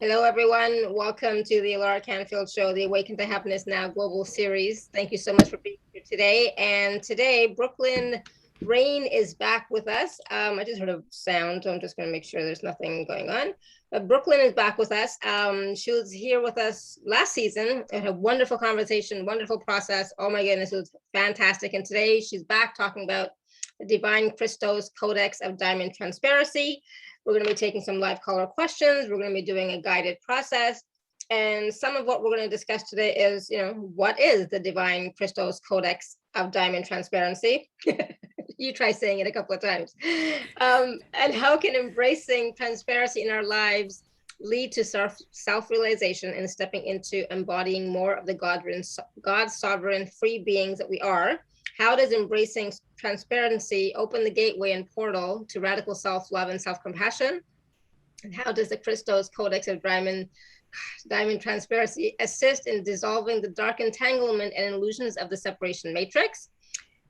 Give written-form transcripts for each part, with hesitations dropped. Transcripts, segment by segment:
Hello, everyone. Welcome to the Alaracanfield Show, the Awaken to Happiness Now global series. Thank you so much for being here today. And today, Brooklin Rayne is back with us. I just heard a sound, so I'm just going to make sure there's nothing going on. But Brooklin is back with us. She was here with us last season. It had a wonderful conversation, wonderful process. Oh my goodness, it was fantastic. And today she's back talking about the Divine Christos Codex of Diamond Transparency. We're going to be taking some live caller questions. We're going to be doing a guided process. And some of what we're going to discuss today is, what is the Divine Christos Codex of Diamond Transparency? You try saying it a couple of times. And how can embracing transparency in our lives lead to self-realization and stepping into embodying more of the God-sovereign free beings that we are? How does embracing transparency open the gateway and portal to radical self-love and self-compassion? And how does the Christos Codex of Diamond Transparency assist in dissolving the dark entanglement and illusions of the separation matrix?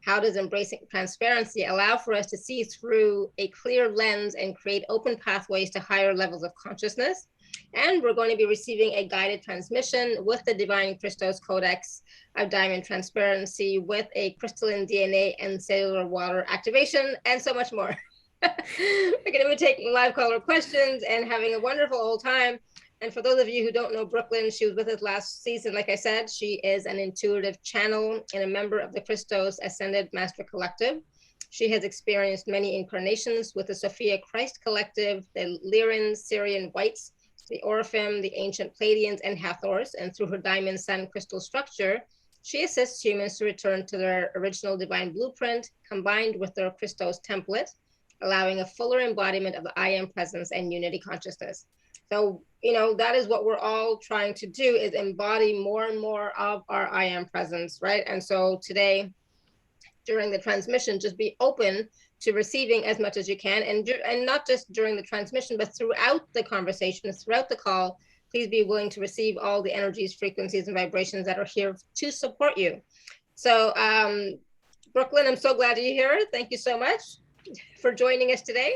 How does embracing transparency allow for us to see through a clear lens and create open pathways to higher levels of consciousness? And we're going to be receiving a guided transmission with the Divine Christos Codex of Diamond Transparency with a crystalline DNA and cellular water activation, and so much more. We're going to be taking live caller questions and having a wonderful old time. And for those of you who don't know Brooklyn, she was with us last season. Like I said, she is an intuitive channel and a member of the Christos Ascended Master Collective. She has experienced many incarnations with the Sophia Christ Collective, the Lyran Syrian Whites, the Oraphim, the Ancient Pleiadians, and Hathors. And through her diamond sun crystal structure, she assists humans to return to their original divine blueprint, combined with their Christos template, allowing a fuller embodiment of the I Am presence and unity consciousness. So, that is what we're all trying to do, is embody more and more of our I Am presence, right? And so today, during the transmission, just be open to receiving as much as you can, and not just during the transmission, but throughout the conversation, throughout the call. Please be willing to receive all the energies, frequencies, and vibrations that are here to support you. So, Brooklyn, I'm so glad you're here. Thank you so much for joining us today.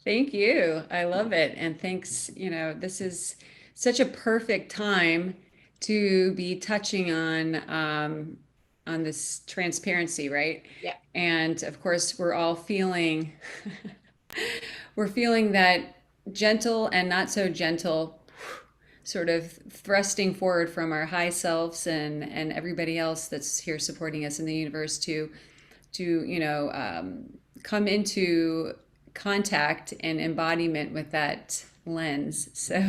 Thank you. I love it. And thanks. This is such a perfect time to be touching on this transparency, right? Yeah. And of course, we're all feeling we're feeling that gentle and not so gentle sort of thrusting forward from our high selves and everybody else that's here supporting us in the universe to come into contact and embodiment with that lens. So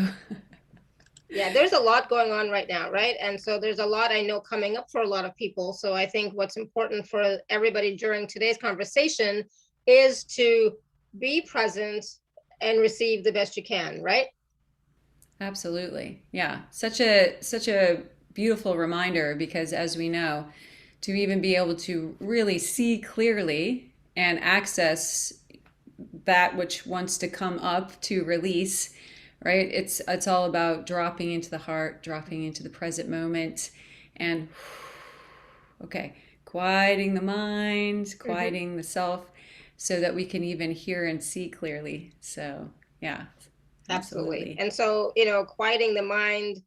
Yeah, there's a lot going on right now, right? And so there's a lot I know coming up for a lot of people. So I think what's important for everybody during today's conversation is to be present and receive the best you can, right? absolutely. Yeah. Such a beautiful reminder, because as we know, to even be able to really see clearly and access that which wants to come up to release, right? It's all about dropping into the heart, dropping into the present moment, and okay, quieting the mind, Mm-hmm. quieting the self, so that we can even hear and see clearly. So yeah, Absolutely. absolutely. And so, quieting the mind,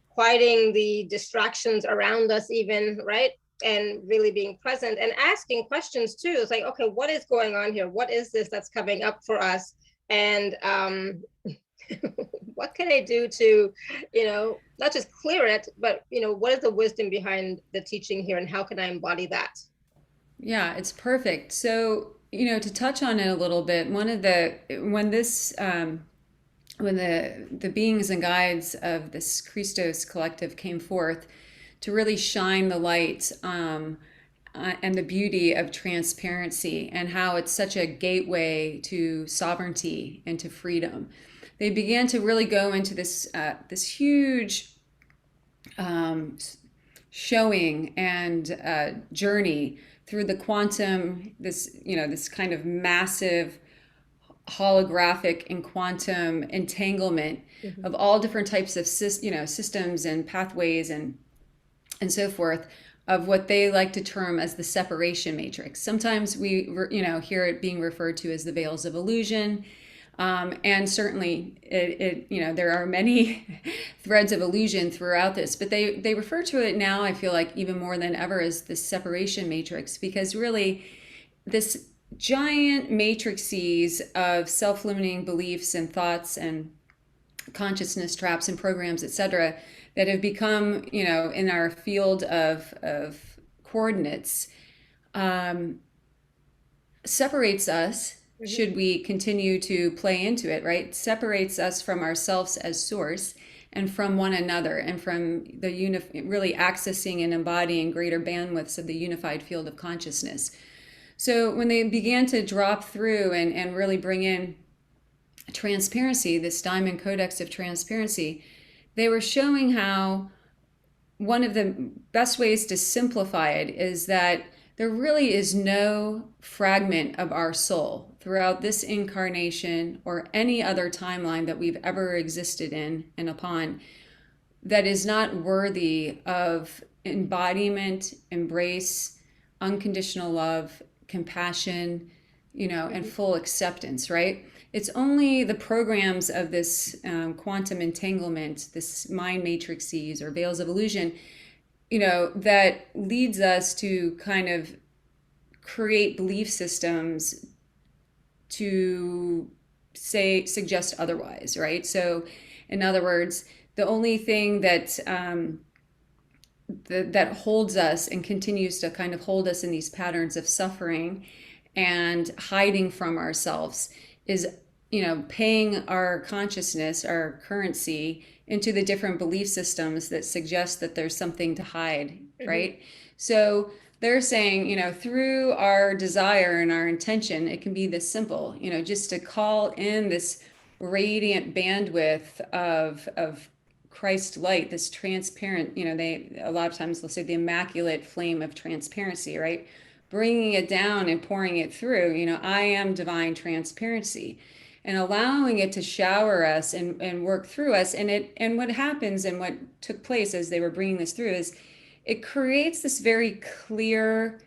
quieting the distractions around us, even, right? And really being present and asking questions too. It's like, okay, what is going on here? What is this that's coming up for us? And what can I do to, not just clear it, but, what is the wisdom behind the teaching here and how can I embody that? Yeah, it's perfect. So, to touch on it a little bit, one of the when this when the beings and guides of this Christos collective came forth to really shine the light and the beauty of transparency, and how it's such a gateway to sovereignty and to freedom. They began to really go into this huge um, showing and journey through the quantum, this kind of massive holographic and quantum entanglement Mm-hmm. of all different types of systems and pathways and so forth, of what they like to term as the separation matrix. Sometimes we hear it being referred to as the veils of illusion. And certainly, there are many threads of illusion throughout this, but they refer to it now, I feel like, even more than ever, as the separation matrix, because really, this giant matrices of self-limiting beliefs and thoughts and consciousness traps and programs, etc., that have become, in our field of coordinates, um, separates us, Mhm. should we continue to play into it, right? Separates us from ourselves as source and from one another, and from the really accessing and embodying greater bandwidths of the unified field of consciousness. So when they began to drop through and really bring in transparency, this diamond codex of transparency, they were showing how one of the best ways to simplify it is that there really is no fragment of our soul throughout this incarnation or any other timeline that we've ever existed in and upon that is not worthy of embodiment, embrace, unconditional love, compassion, and Mhm. full acceptance, right? It's only the programs of this quantum entanglement, this mind matrices or veils of illusion, that leads us to kind of create belief systems to suggest otherwise, right? So, in other words, the only thing that holds us and continues to kind of hold us in these patterns of suffering and hiding from ourselves is, paying our consciousness, our currency, into the different belief systems that suggest that there's something to hide, Mhm. right? So they're saying, through our desire and our intention, it can be this simple, just to call in this radiant bandwidth of Christ light, this transparent, they a lot of times they'll say the immaculate flame of transparency, right? Bringing it down and pouring it through, I am divine transparency, and allowing it to shower us and work through us. And what happens and what took place as they were bringing this through is it creates this very clear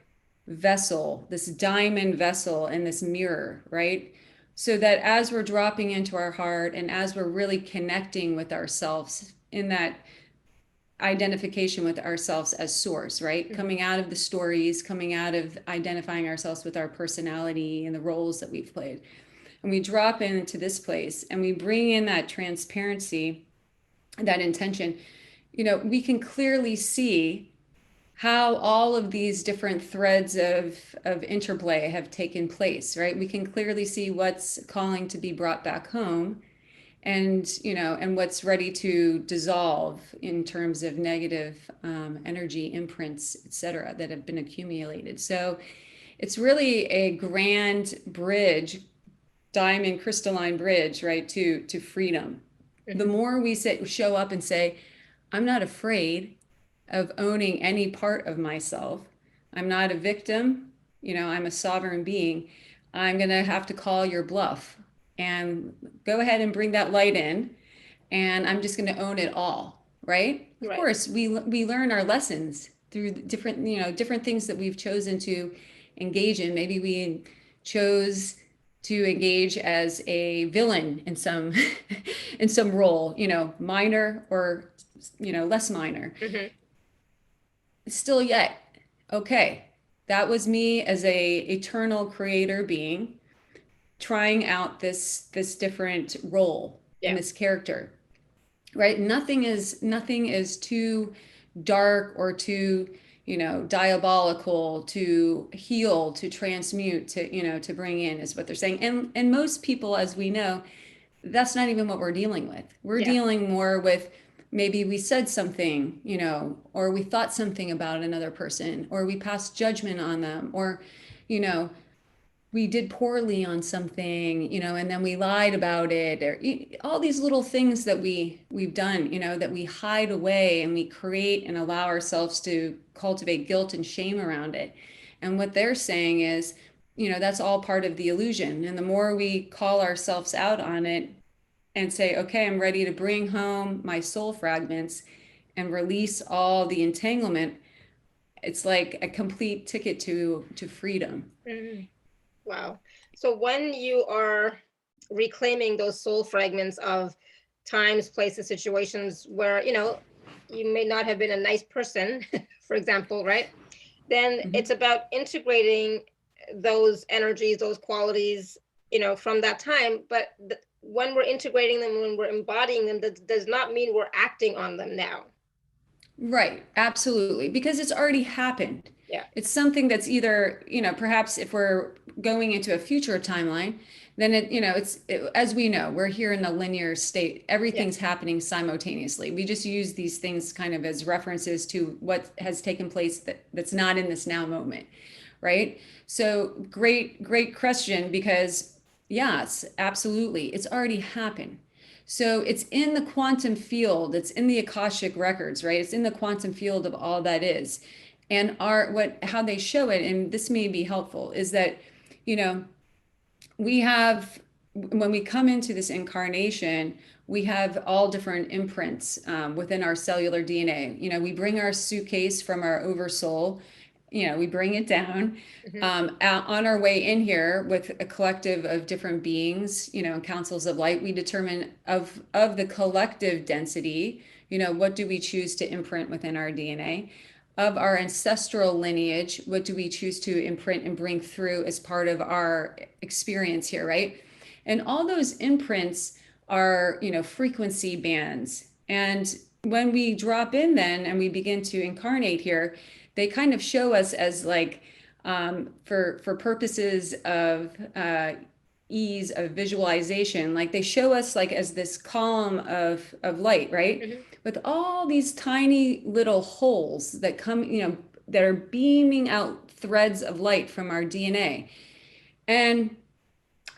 vessel, this diamond vessel and this mirror, right? So that as we're dropping into our heart and as we're really connecting with ourselves in that identification with ourselves as source, right? Mhm. Coming out of the stories, coming out of identifying ourselves with our personality and the roles that we've played. And we drop into this place and we bring in that transparency, that intention, we can clearly see how all of these different threads of interplay have taken place, right? We can clearly see what's calling to be brought back home, and what's ready to dissolve in terms of negative energy imprints, etc., that have been accumulated. So it's really a grand bridge, diamond crystalline bridge, right, to freedom. The Mhm. more we show up and say, I'm not afraid of owning any part of myself. I'm not a victim. I'm a sovereign being. I'm going to have to call your bluff and go ahead and bring that light in. And I'm just going to own it all. Right. Of Right. course, we learn our lessons through different things that we've chosen to engage in. Maybe we chose to engage as a villain in some in some role, minor or less minor. Mhm. Still yet, okay, that was me as a eternal creator being trying out this different role and Yeah. this character, right? Nothing is too dark or too diabolical to heal, to transmute, to bring in, is what they're saying. And most people, as we know, that's not even what we're dealing with. We're Yeah. dealing more with, maybe we said something, or we thought something about another person, or we passed judgment on them, or, you know, we did poorly on something, and then we lied about it, or all these little things that we've done, that we hide away and we create and allow ourselves to cultivate guilt and shame around it. And what they're saying is, that's all part of the illusion. And the more we call ourselves out on it and say, okay, I'm ready to bring home my soul fragments and release all the entanglement, it's like a complete ticket to freedom. Mhm. Wow. So when you are reclaiming those soul fragments of times, places, situations where, you may not have been a nice person, for example, right? Then Mhm. it's about integrating those energies, those qualities, from that time. But when we're integrating them, when we're embodying them, that does not mean we're acting on them now. Right, absolutely, because it's already happened. Yeah. It's something that's either, perhaps if we're going into a future timeline, then as we know, we're here in the linear state. Yeah. Everything's happening simultaneously. We just use these things kind of as references to what has taken place that's not in this now moment, right? So great, great question, because yes, absolutely, it's already happened. So it's in the quantum field, it's in the Akashic records, right? It's in the quantum field of all that is. And how they show it, and this may be helpful, is that, you know, we have, when we come into this incarnation, we have all different imprints within our cellular DNA. We bring our suitcase from our oversoul, we bring it down on our way in here with a collective of different beings, councils of light. We determine of the collective density, what do we choose to imprint within our DNA? Of our ancestral lineage, what do we choose to imprint and bring through as part of our experience here, right? And all those imprints are, frequency bands. And when we drop in then and we begin to incarnate here, they kind of show us as like, for purposes of ease of visualization, like they show us like as this column of light, right? Mm-hmm. With all these tiny little holes that come, that are beaming out threads of light from our DNA. And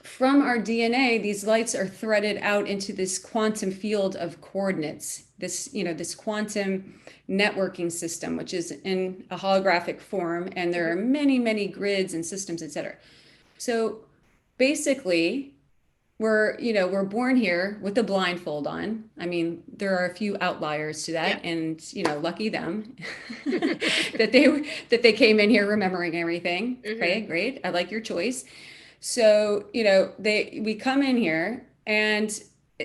from our DNA, these lights are threaded out into this quantum field of coordinates, this quantum networking system, which is in a holographic form. And there are many, many grids and systems, et cetera. So basically, we're born here with a blindfold on. I mean, there are a few outliers to that, Yeah. and lucky them that they came in here remembering everything. Okay, great. I like your choice. So, we come in here and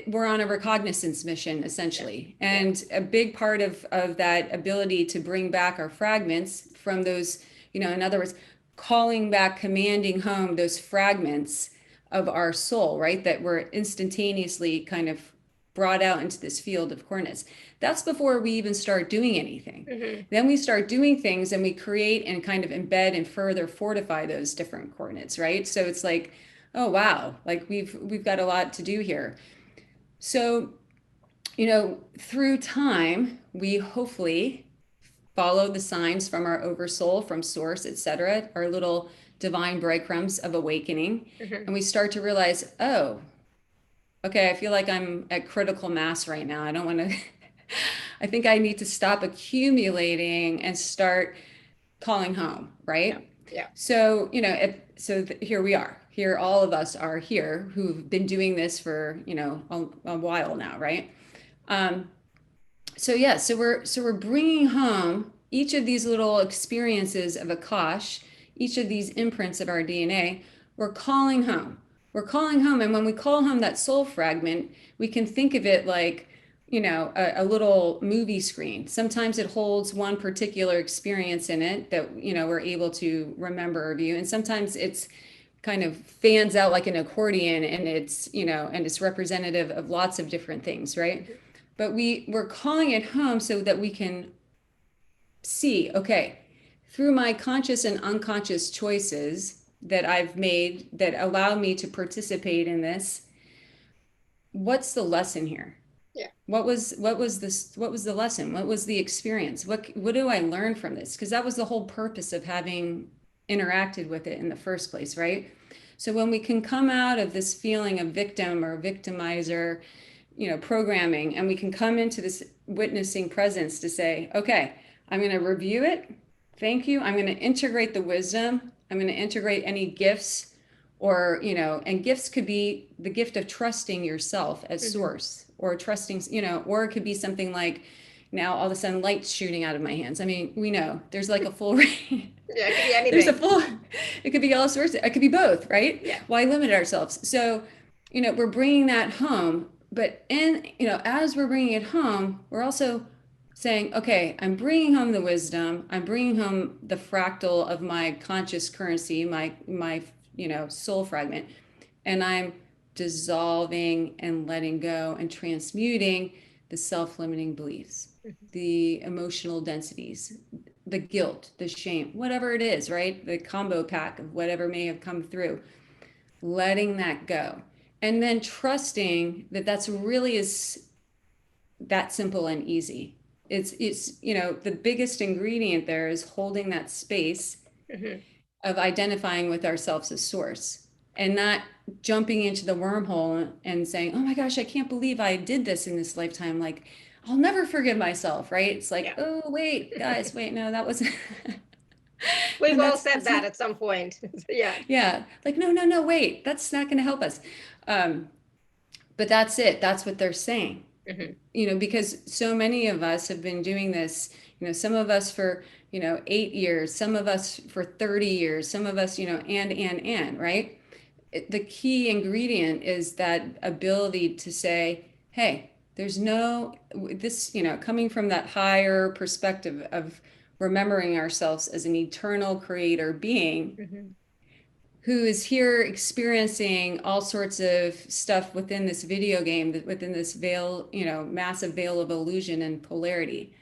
we're on a recognizance mission essentially. And a big part of that ability to bring back our fragments from those, in other words, calling back, commanding home those fragments of our soul, right? That were instantaneously kind of brought out into this field of coordinates. That's before we even start doing anything. Then we start doing things and we create and kind of embed and further fortify those different coordinates, right? So it's like, oh wow, like we've got a lot to do here. So, through time, we hopefully follow the signs from our oversoul, from source, etc., our little divine breadcrumbs of awakening, and we start to realize, oh, okay, I feel like I'm at critical mass right now. I don't want to, I think I need to stop accumulating and start calling home, right? Yeah. So, here we are. Here, all of us are here who've been doing this for, a while now, right? So we're bringing home each of these little experiences of Akash, each of these imprints of our DNA. We're calling home. We're calling home, and when we call home that soul fragment, we can think of it like, a little movie screen. Sometimes it holds one particular experience in it that we're able to remember or view, and sometimes it's kind of fans out like an accordion, and it's representative of lots of different things, right? But we're calling it home so that we can see, okay, through my conscious and unconscious choices that I've made that allow me to participate in this, what's the lesson here? Yeah. What was the lesson? What was the experience? What do I learn from this? Because that was the whole purpose of having interacted with it in the first place, right? So when we can come out of this feeling of victim or victimizer, programming, and we can come into this witnessing presence to say, okay, I'm going to review it. Thank you. I'm going to integrate the wisdom. I'm going to integrate any gifts or, and gifts could be the gift of trusting yourself as source, or trusting, or it could be something like, now all of a sudden light's shooting out of my hands. I mean, we know there's like a full range. Yeah, it could be anything. It could be all sorts. It could be both, right? Yeah. Why limit ourselves? So we're bringing that home, but as we're bringing it home, we're also saying, okay, I'm bringing home the wisdom, I'm bringing home the fractal of my conscious currency, my soul fragment, and I'm dissolving and letting go and transmuting the self-limiting beliefs, Mhm. the emotional densities, the guilt, the shame, whatever it is, right? The combo pack of whatever may have come through, letting that go. And then trusting that that's really is that simple and easy. It's the biggest ingredient there is holding that space Mhm. of identifying with ourselves as source and not jumping into the wormhole and saying, oh my gosh, I can't believe I did this in this lifetime. Like, I'll never forgive myself, right? It's like, Yeah. oh, wait, guys, wait, no, that wasn't. We've And all that's, said that's that not, at some point. Yeah. yeah, like, no, no, no, wait, that's not going to help us. Um, but that's it. That's what they're saying, Mhm. because so many of us have been doing this, some of us for, 8 years, some of us for 30 years, some of us, and, right? The key ingredient is that ability to say, hey, there's no, this, coming from that higher perspective of remembering ourselves as an eternal creator being Mhm. who is here experiencing all sorts of stuff within this video game, within this veil, massive veil of illusion and polarity.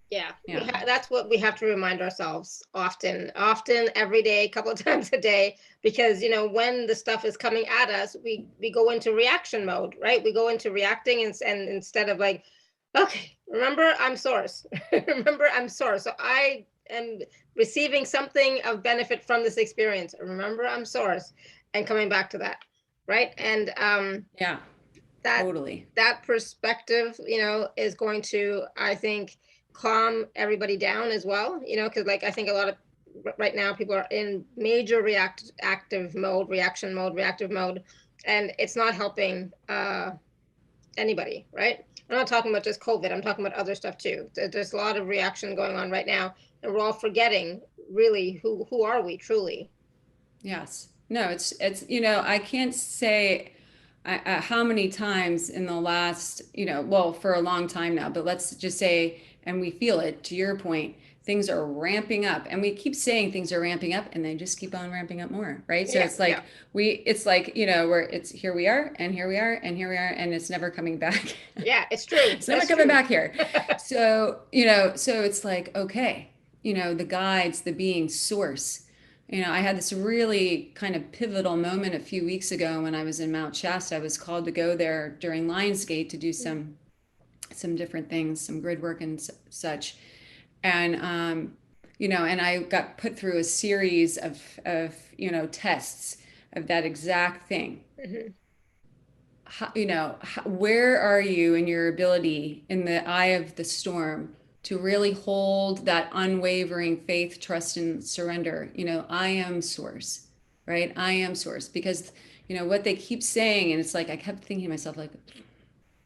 Yeah, Yeah. that's what we have to remind ourselves often, every day, a couple of times a day, because when the stuff is coming at us, we go into reaction mode, right? We go into reacting, and instead of like, okay, remember I'm source, remember I'm source, so I am receiving something of benefit from this experience. Remember I'm source, and coming back to that, right? And Yeah, that totally. that perspective is going to, I think, calm everybody down as well, because like I think a lot of right now people are in major reactive mode, and it's not helping anybody, right? I'm not talking about just COVID, I'm talking about other stuff too. There's a lot of reaction going on right now, and we're all forgetting really who are we truly. Yes. No, it's I can't say how many times in the last, well, for a long time now, but let's just say, and we feel it, to your point, things are ramping up, and we keep saying things are ramping up, and they just keep on ramping up more, right? So Yeah, it's yeah, like it's like, where it's here we are, and here we are, and here we are, and it's never coming back. yeah, it's true, It's never that's coming true. back here. So, so it's like, okay, the guides, the being source. I had this really kind of pivotal moment a few weeks ago when I was in Mount Shasta. I was called to go there during Lionsgate to do some different things, some grid work and such. And and I got put through a series of tests of that exact thing. Mhm. Where are you in your ability in the eye of the storm to really hold that unwavering faith, trust, and surrender? I am source, right? I am source. Because what they keep saying, and it's like I kept thinking to myself, like,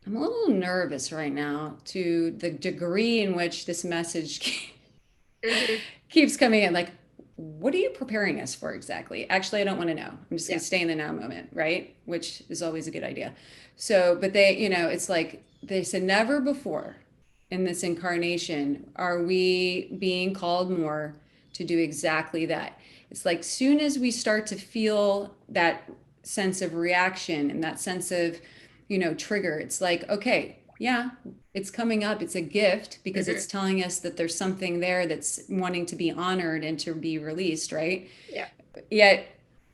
I'm a little nervous right now to the degree in which this message Mhm. keeps coming in. Like, what are you preparing us for exactly? Actually, I don't want to know. I'm just going Yeah. to stay in the now moment, right? Which is always a good idea. So, but they, it's like they said, never before in this incarnation are we being called more to do exactly that. It's like soon as we start to feel that sense of reaction and that sense of, trigger, it's like, okay, yeah, it's coming up. It's a gift because Mhm. it's telling us that there's something there that's wanting to be honored and to be released, right? Yeah. Yet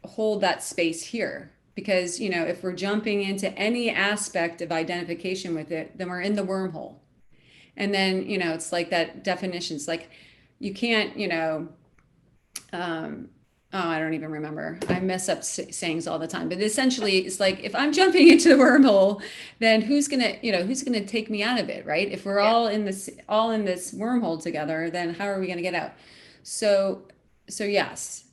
hold that space here because, if we're jumping into any aspect of identification with it, then we're in the wormhole. And then, it's like that definition. It's like you can't, um, oh, I don't even remember. I mess up sayings all the time. But essentially, it's like if I'm jumping into the wormhole, then who's gonna take me out of it, right? If we're Yeah. all in this wormhole together, then how are we gonna get out? So, so yes,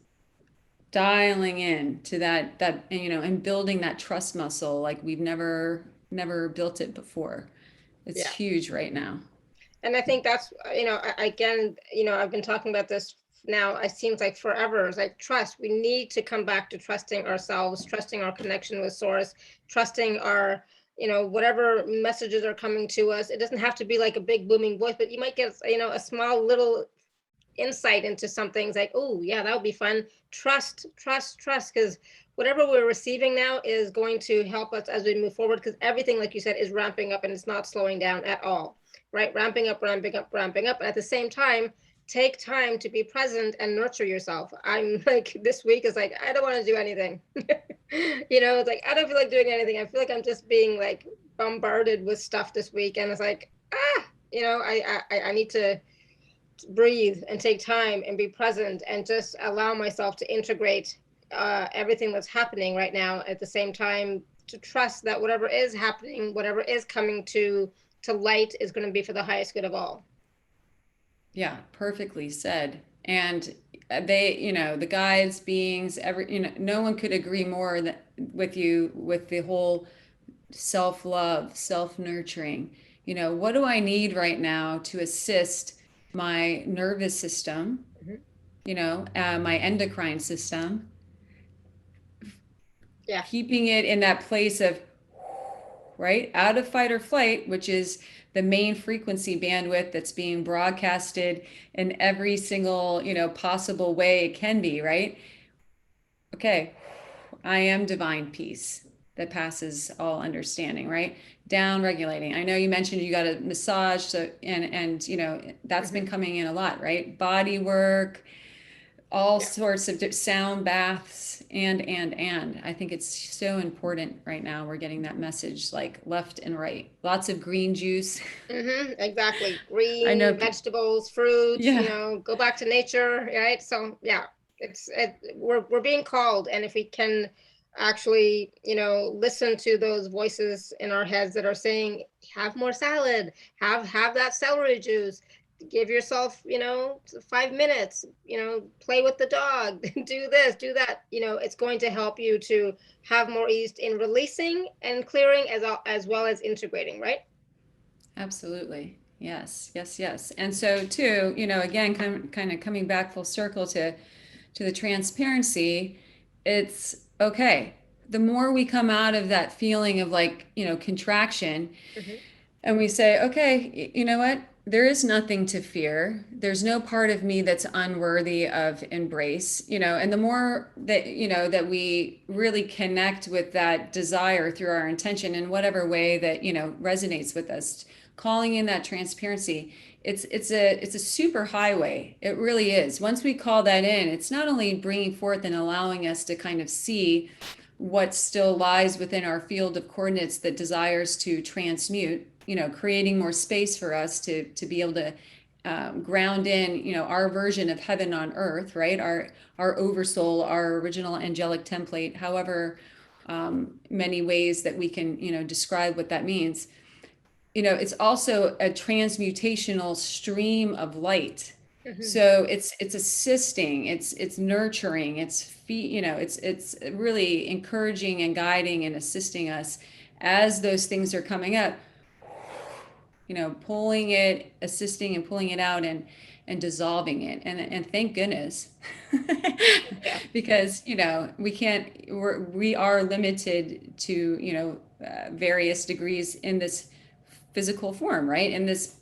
dialing in to that and building that trust muscle like we've never built it before. It's Yeah. huge right now. And I think that's, again, I've been talking about this now, it seems like forever. It's like trust. We need to come back to trusting ourselves, trusting our connection with source, trusting our, whatever messages are coming to us. It doesn't have to be like a big booming voice, but you might get, a small little insight into some things like, oh yeah, that would be fun. Trust, trust, trust, because whatever we're receiving now is going to help us as we move forward, because everything, like you said, is ramping up and it's not slowing down at all, right? Ramping up, ramping up, ramping up. And at the same time, take time to be present and nurture yourself. I'm like, this week is like, I don't want to do anything. It's like, I don't feel like doing anything. I feel like I'm just being like bombarded with stuff this week. And it's like, I need to breathe and take time and be present and just allow myself to integrate everything that's happening right now, at the same time to trust that whatever is happening, whatever is coming to light, is going to be for the highest good of all. Yeah, perfectly said. And they, the guides, beings, no one could agree more with you with the whole self-love, self-nurturing. What do I need right now to assist my nervous system, Mhm. my endocrine system, Yeah, keeping it in that place of, right, out of fight or flight, which is the main frequency bandwidth that's being broadcasted in every single, possible way it can be, right? Okay, I am divine peace that passes all understanding, right? Down regulating. I know you mentioned you got a massage, so and that's been Mhm. coming in a lot, right? Body work, all Yeah, sorts of sound baths, and I think it's so important right now. We're getting that message like left and right. Lots of green juice. exactly. I know. Green vegetables, fruit, Yeah. go back to nature, right? So yeah, we're being called, and if we can actually, listen to those voices in our heads that are saying, have more salad, have that celery juice, give yourself, 5 minutes, play with the dog, do this, do that, it's going to help you to have more ease in releasing and clearing, as well as integrating, right? Absolutely. Yes, yes, yes. And so too, again, kind of coming back full circle to the transparency, it's okay. The more we come out of that feeling of like, contraction, Mhm. and we say, okay, you know what? There is nothing to fear. There's no part of me that's unworthy of embrace, and the more that, that we really connect with that desire through our intention in whatever way that, resonates with us, calling in that transparency, it's a super highway. It really is. Once we call that in, it's not only bringing forth and allowing us to kind of see what still lies within our field of coordinates that desires to transmute, creating more space for us to be able to ground in, our version of heaven on earth, right? Our oversoul, our original angelic template, however many ways that we can, describe what that means. It's also a transmutational stream of light. Mhm. So it's assisting, it's nurturing, it's really encouraging and guiding and assisting us as those things are coming up, pulling it, assisting and pulling it out and dissolving it. And thank goodness. Yeah, Because, we are limited to, various degrees in this physical form, right? In this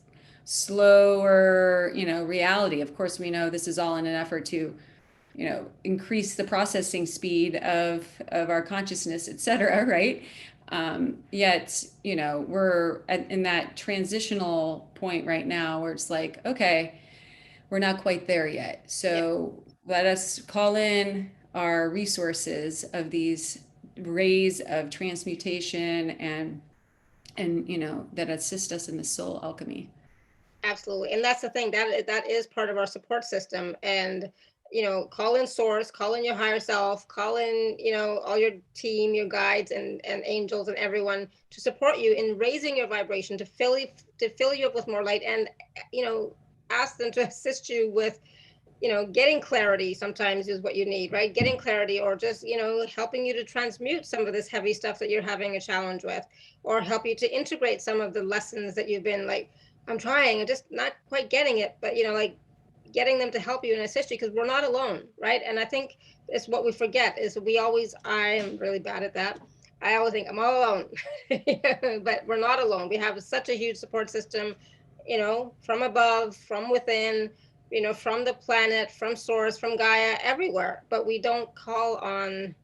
slower, reality. Of course, we know this is all in an effort to, increase the processing speed of our consciousness, et cetera, right? Yet, we're in that transitional point right now where it's like, okay, we're not quite there yet. yeah, So let us call in our resources of these rays of transmutation and that assist us in the soul alchemy. absolutely. And that's the thing, that is part of our support system. And call in source, call in your higher self, call in, all your team, your guides and angels and everyone to support you in raising your vibration, to fill you up with more light, and ask them to assist you with getting clarity. Sometimes is what you need, right? Getting clarity, or just helping you to transmute some of this heavy stuff that you're having a challenge with, or help you to integrate some of the lessons that you've been like, I'm trying, I'm just not quite getting it, but like getting them to help you and assist you, because we're not alone, right? And I think it's what we forget is I am really bad at that. I always think I'm all alone, but we're not alone. We have such a huge support system, from above, from within, from the planet, from source, from Gaia, everywhere. But we don't call on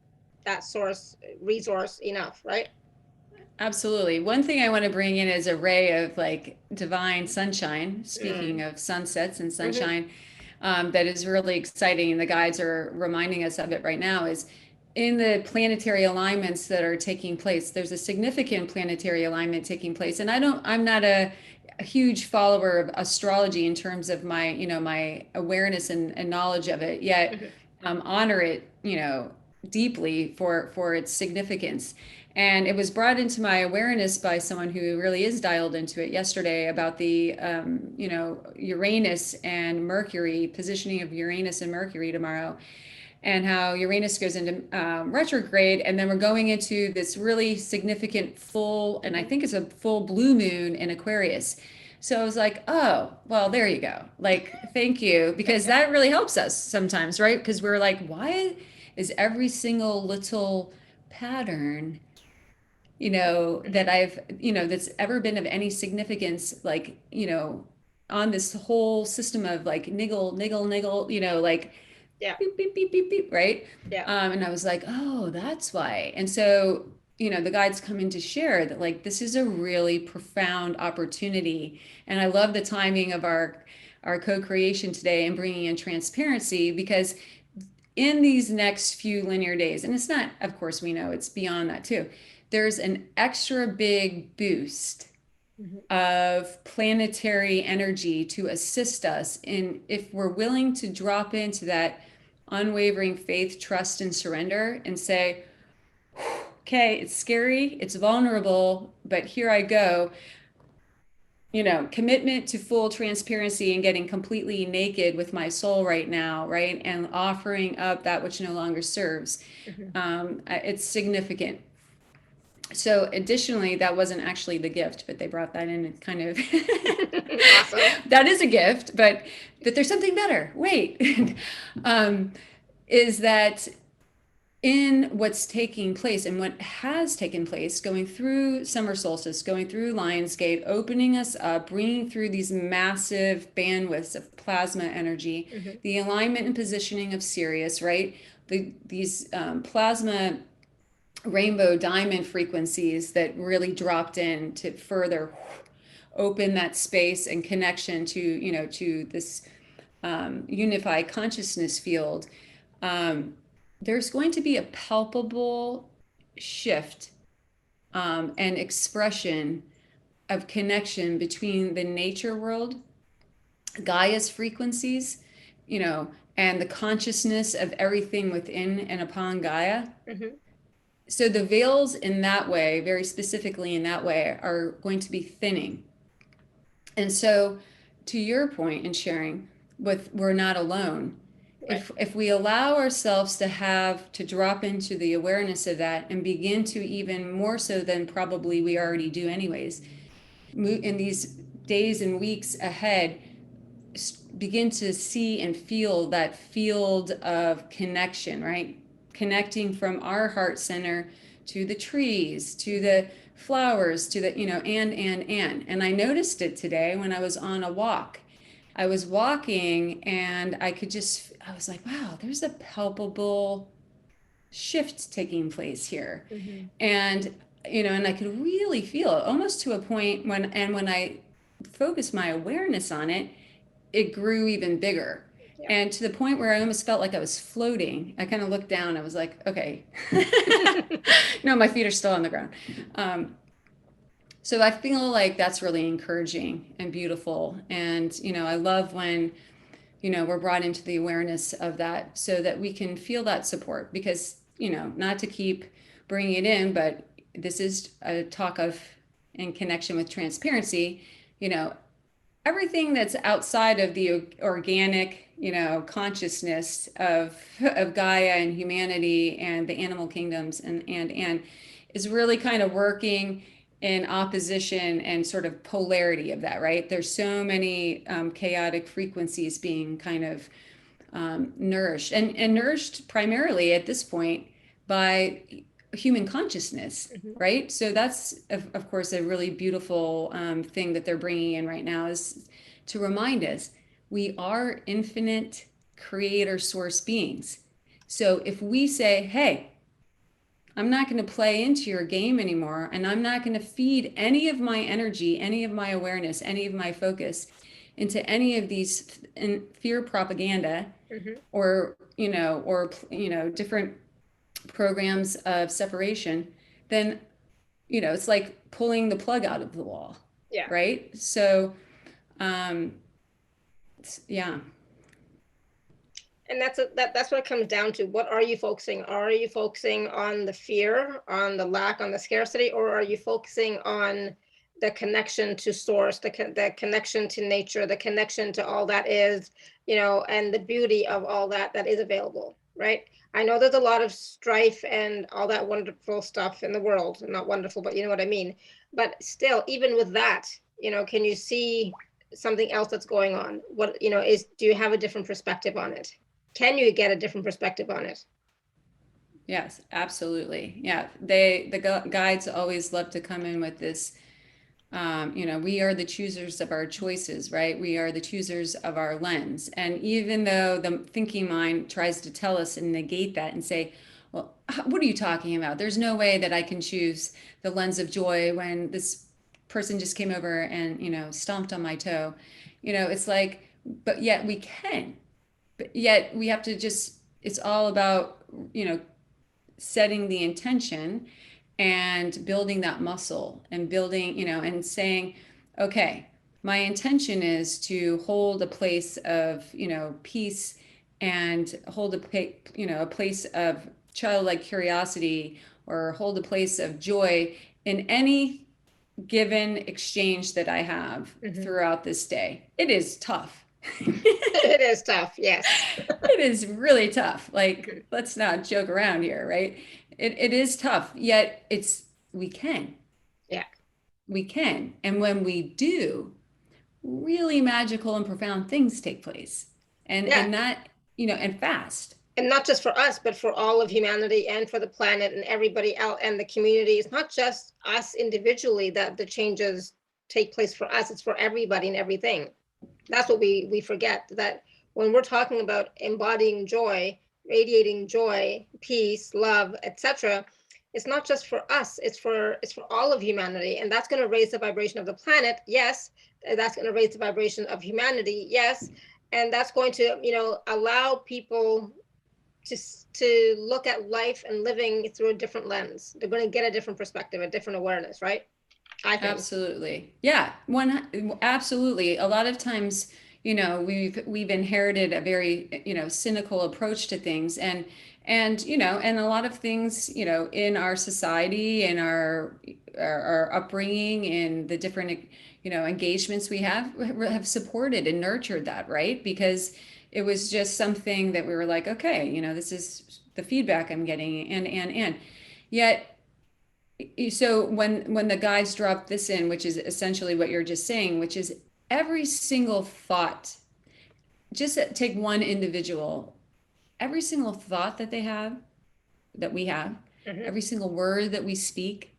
that source resource enough, right? Absolutely. One thing I want to bring in is a ray of like divine sunshine, speaking Mm. of sunsets and Mm-hmm. sunshine, that is really exciting. And the guides are reminding us of it right now is in the planetary alignments that are taking place. There's a significant planetary alignment taking place. And I'm not a huge follower of astrology in terms of my, my awareness and knowledge of it, yet Mm-hmm. honor it, deeply for its significance. And it was brought into my awareness by someone who really is dialed into it yesterday about the, Uranus and Mercury, positioning of Uranus and Mercury tomorrow, and how Uranus goes into retrograde. And then we're going into this really significant full, and I think it's a full blue moon in Aquarius. So I was like, oh, well, there you go. Like, thank you. Because that really helps us sometimes, right? Because we're like, why is every single little pattern that Mm-hmm. that's ever been of any significance, like, on this whole system of like niggle, niggle, niggle, like Yeah. beep, beep, beep, beep, beep, right? Yeah. And I was like, oh, that's why. And so, the guides come in to share that like this is a really profound opportunity. And I love the timing of our co-creation today and bringing in transparency, because in these next few linear days, and it's not, of course, we know it's beyond that too, there's an extra big boost Mm-hmm. of planetary energy to assist us in, if we're willing to drop into that unwavering faith, trust, and surrender and say, okay, it's scary, it's vulnerable, but here I go. Commitment to full transparency and getting completely naked with my soul right now, right? And offering up that which no longer serves. Mm-hmm. It's significant. So additionally, that wasn't actually the gift, but they brought that in and kind of Awesome. that is a gift, but there's something better. Wait. um, is that in what's taking place and what has taken place, going through summer solstice, going through Lionsgate, opening us up, bringing through these massive bandwidths of plasma energy, Mm-hmm. the alignment and positioning of Sirius, right? These plasma rainbow diamond frequencies that really dropped in to further open that space and connection to to this unified consciousness field. um, there's going to be a palpable shift and expression of connection between the nature world, Gaia's frequencies, and the consciousness of everything within and upon Gaia. Mm-hmm. So the veils in that way, very specifically in that way, are going to be thinning. And so, to your point in sharing, with we're not alone. Right. If we allow ourselves to drop into the awareness of that and begin to, even more so than probably we already do anyways, move in these days and weeks ahead, begin to see and feel that field of connection, right? Connecting from our heart center to the trees, to the flowers, to the, and I noticed it today when I was on a walk. I was walking and I was like, wow, there's a palpable shift taking place here. Mm-hmm. And, and I could really feel it almost to a point when I focused my awareness on it, it grew even bigger. Yeah. And to the point where I almost felt like I was floating. I kind of looked down. I was like, okay. No, my feet are still on the ground. So I feel like that's really encouraging and beautiful. And, I love when, we're brought into the awareness of that so that we can feel that support, because, not to keep bringing it in, but this is a talk of in connection with transparency, everything that's outside of the organic, consciousness of Gaia and humanity and the animal kingdoms and is really kind of working in opposition and sort of polarity of that, right? There's so many chaotic frequencies being kind of nourished and nourished primarily at this point by human consciousness, Mhm. right? So that's of course a really beautiful thing that they're bringing in right now, is to remind us we are infinite creator source beings. So if we say, hey, I'm not going to play into your game anymore, and I'm not going to feed any of my energy, any of my awareness, any of my focus into any of these fear propaganda, Mhm. or different programs of separation, then it's like pulling the plug out of the wall, Yeah. right? So um yeah. And that's what it comes down to. What are you focusing? Are you focusing on the fear, on the lack, on the scarcity, or are you focusing on the connection to source, the connection to nature, the connection to all that is, and the beauty of all that is available, right? I know there's a lot of strife and all that wonderful stuff in the world. Not wonderful, but you know what I mean. But still, even with that, can you see something else that's going on? What, do you have a different perspective on it? Can you get a different perspective on it? Yes, absolutely. Yeah, the guides always love to come in with this. We are the choosers of our choices, right? We are the choosers of our lens. And even though the thinking mind tries to tell us and negate that and say, well, what are you talking about? There's no way that I can choose the lens of joy when this person just came over and, stomped on my toe. It's like, but yet we can. But yet we have to just, it's all about, setting the intention and building that muscle and building, and saying, okay, my intention is to hold a place of, peace, and hold a place of childlike curiosity, or hold a place of joy in any given exchange that I have Mhm. throughout this day. It is tough. It is tough, yes. It is really tough. Like, let's not joke around here, right? It is tough, yet we can. Yeah. We can. And when we do, really magical and profound things take place. And Yeah. and that, and fast. And not just for us, but for all of humanity and for the planet and everybody out and the community. It's not just us individually that the changes take place for us, it's for everybody and everything. That's what we forget, that when we're talking about embodying joy, radiating joy, peace, love, etc., it's not just for us, it's for all of humanity. And that's going to raise the vibration of the planet, yes. That's going to raise the vibration of humanity, yes. And that's going to, allow people to look at life and living through a different lens. They're going to get a different perspective, a different awareness, right? I think. Absolutely. Yeah, absolutely. A lot of times, we've inherited a very, cynical approach to things, and a lot of things, in our society and our upbringing and the different, engagements we have supported and nurtured that, right? Because it was just something that we were like, okay, this is the feedback I'm getting, and yet, so when the guys drop this in, which is essentially what you're just saying, which is every single thought, just take one individual, every single thought that they have, that we have, Mhm. every single word that we speak,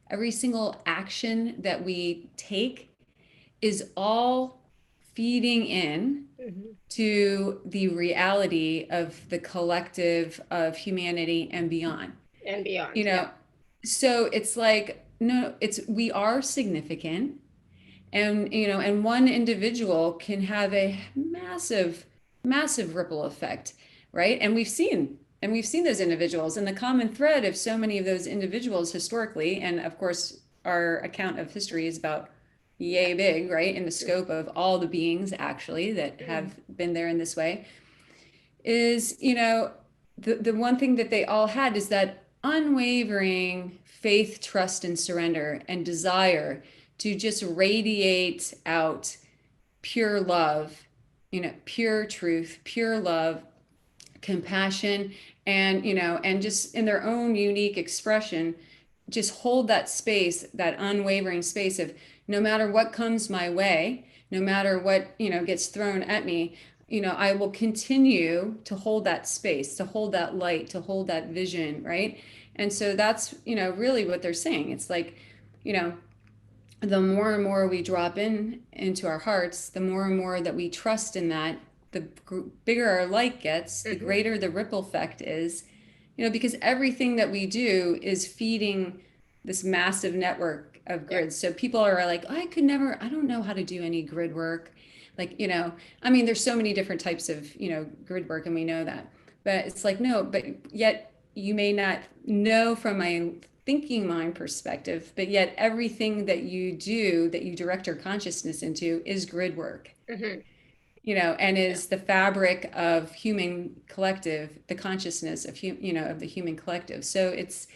every single action that we take, is all feeding in Mhm. to the reality of the collective of humanity and beyond. And you beyond, yeah. know so it's like, no, it's, we are significant, and one individual can have a massive ripple effect, right? And we've seen those individuals, and the common thread of so many of those individuals historically, and of course our account of history is about Yeah. yay big, right, in the scope of all the beings actually that Mhm. have been there in this way, is, the one thing that they all had is that unwavering faith, trust, and surrender, and desire to just radiate out pure love, pure truth, pure love, compassion, and just in their own unique expression, just hold that space, that unwavering space of no matter what comes my way, no matter what, gets thrown at me, I will continue to hold that space, to hold that light, to hold that vision, right? And so that's, really what they're saying. It's like, you know, the more and more we drop into our hearts, the more and more that we trust in that, the bigger our light gets, the Hmm. greater the ripple effect is, because everything that we do is feeding this massive network of Yeah. grids. So people are like, I could never, I don't know how to do any grid work. Like, I mean, there's so many different types of, grid work, and we know that. But it's like, no, but yet you may not know from my thinking mind perspective, but yet everything that you do, that you direct your consciousness into, is grid work, Hmm. and Yeah. is the fabric of human collective, the consciousness of of the human collective. So it's,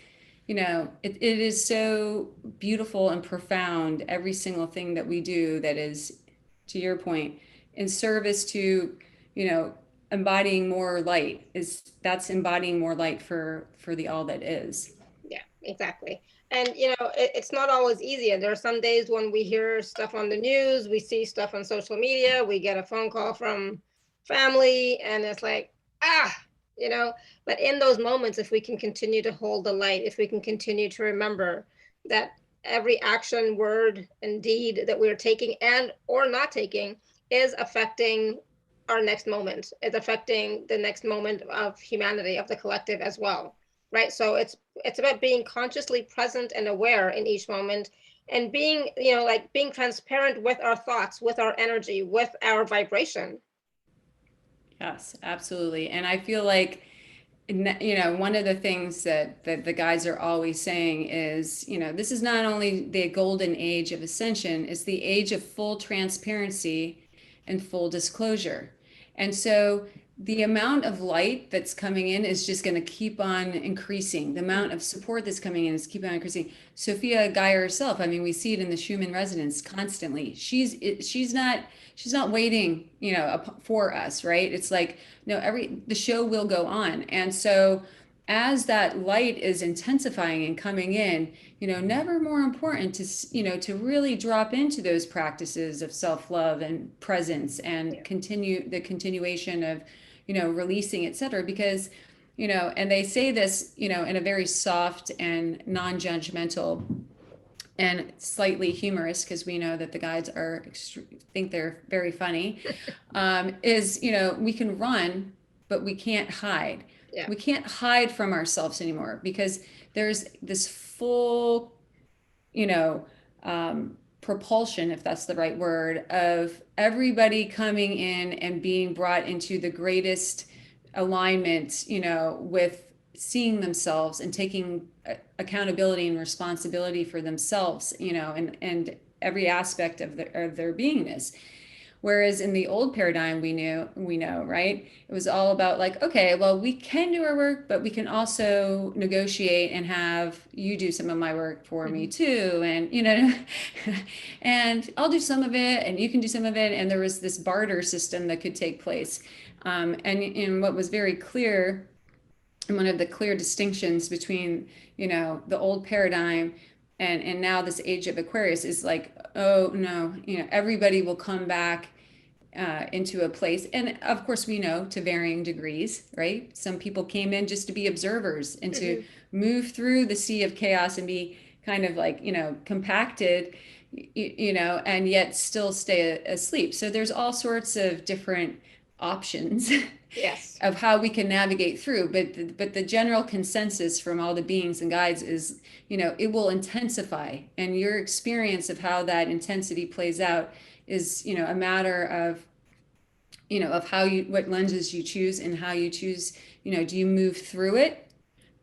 it is so beautiful and profound, every single thing that we do that is, to your point, in service to, you know embodying more light. Is That's embodying more light for the all that is. Yeah, exactly. And it's not always easy. And there are some days when we hear stuff on the news, we see stuff on social media, we get a phone call from family, and it's like, ah, you know. But in those moments, if we can continue to hold the light, if we can continue to remember that every action, word, and deed that we're taking and or not taking is affecting our next moment, is affecting the next moment of humanity, of the collective as well, right? So it's about being consciously present and aware in each moment, and being, like being transparent with our thoughts, with our energy, with our vibration. Yes, absolutely. And I feel like, one of the things that the guys are always saying is, this is not only the golden age of ascension, it's the age of full transparency and full disclosure. And so the amount of light that's coming in is just going to keep on increasing. The amount of support that's coming in is keeping on increasing. Sophia Geyer herself, I mean, we see it in the Schumann resonance constantly. She's not waiting, for us, right? It's like, no, the show will go on. And so as that light is intensifying and coming in, never more important to, to really drop into those practices of self-love and presence, and Yeah. continue the continuation of, releasing, etc. Because, and they say this, in a very soft and non-judgmental and slightly humorous, because we know that the guides think they're very funny, is, we can run, but we can't hide. Yeah. We can't hide from ourselves anymore, because there's this full, you know, propulsion, if that's the right word, of everybody coming in and being brought into the greatest alignment, with seeing themselves and taking accountability and responsibility for themselves, and every aspect of their beingness. Whereas in the old paradigm, we know, right? It was all about like, okay, well, we can do our work, but we can also negotiate and have you do some of my work for me Hmm. too. And, and I'll do some of it and you can do some of it. And there was this barter system that could take place. And what was very clear, and one of the clear distinctions between, the old paradigm and now this age of Aquarius is like, oh no, everybody will come back into a place. And of course, we know to varying degrees, right? Some people came in just to be observers and to Hmm. move through the sea of chaos and be kind of like, compacted, and yet still stay asleep. So there's all sorts of different options Yes. of how we can navigate through. But the general consensus from all the beings and guides is, it will intensify, and your experience of how that intensity plays out is, a matter of, of how you, what lenses you choose and how you choose. Do you move through it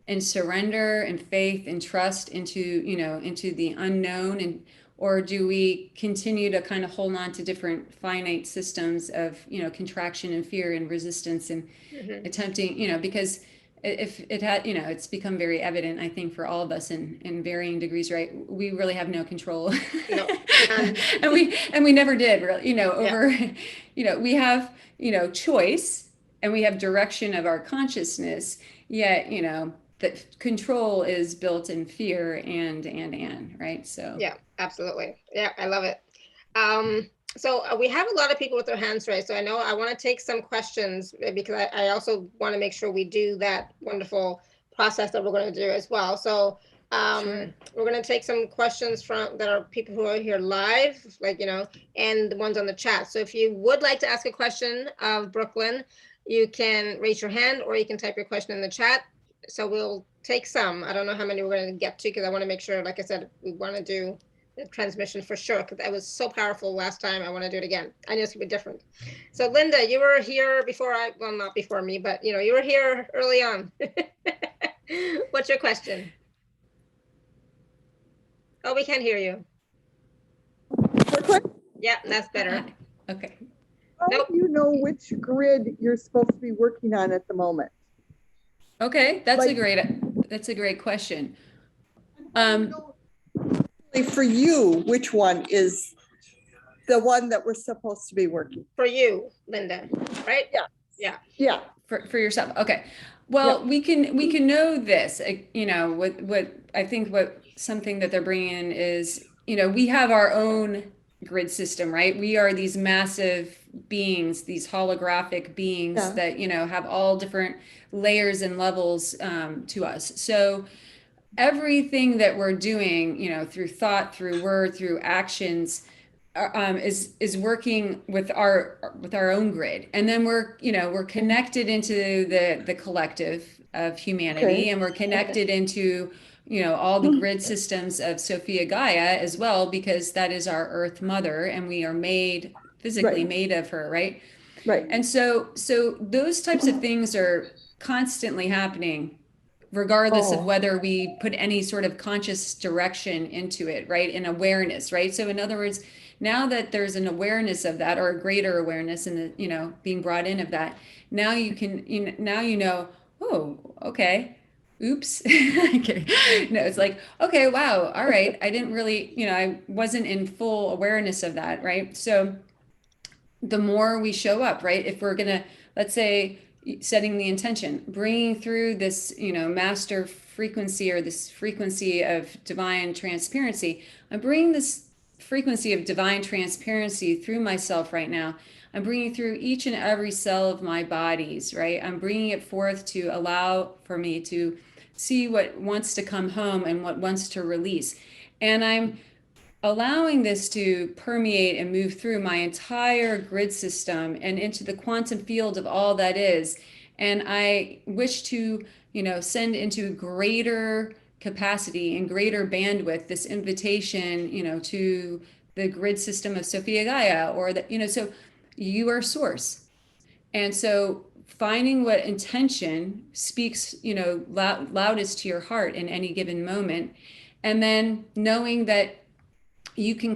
and surrender and faith and trust into, into the unknown, and or do we continue to kind of hold on to different finite systems of, contraction and fear and resistance, and Hmm. attempting, because if it had, it's become very evident, I think, for all of us in varying degrees, right? We really have no control. No, none. And we never did really, Yeah. over, we have, choice, and we have direction of our consciousness, yet, that control is built in fear and, right? So Yeah, absolutely. Yeah, I love it. So we have a lot of people with their hands raised. So I know I want to take some questions because I also want to make sure we do that wonderful process that we're going to do as well. So sure. we're going to take some questions from that are people who are here live, like, and the ones on the chat. So if you would like to ask a question of Brooklyn, you can raise your hand or you can type your question in the chat. So we'll take some. I don't know how many we're going to get to because I want to make sure, like I said, we want to do the transmission for sure because that was so powerful last time. I want to do it again. I know it's gonna be different. So Linda, you were here before well, not before me, but you were here early on. What's your question? Oh, we can't hear you. Yeah, that's better. Okay. How Nope. do you know which grid you're supposed to be working on at the moment? Okay, that's a great question. For you, which one is the one that we're supposed to be working? For you, Linda, right? Yeah. Yeah. Yeah. For yourself. Okay. Well, we can know this, what I think what something that they're bringing in is, we have our own grid system, right? We are these massive beings, these holographic beings that, have all different layers and levels to us. So everything that we're doing, through thought, through word, through actions, is working with our own grid, and then we're connected into the collective of humanity, and we're connected into all the grid systems of Sophia Gaia as well, because that is our Earth Mother, and we are physically made of her, right? Right. And so those types of things are constantly happening regardless of whether we put any sort of conscious direction into it, right? And awareness, right? So in other words, now that there's an awareness of that, or a greater awareness, and being brought in of that, now you can, oh, okay, oops. Okay. No, it's like, okay, wow, all right, I didn't really, I wasn't in full awareness of that, right? So the more we show up, right? If we're gonna, let's say, setting the intention, bringing through this, master frequency, or this frequency of divine transparency, I'm bringing this frequency of divine transparency through myself right now. I'm bringing through each and every cell of my bodies, right? I'm bringing it forth to allow for me to see what wants to come home and what wants to release. And I'm allowing this to permeate and move through my entire grid system and into the quantum field of all that is. And I wish to, send into greater capacity and greater bandwidth this invitation, to the grid system of Sophia Gaia, or that, so you are source. And so finding what intention speaks, loudest to your heart in any given moment. And then knowing that you can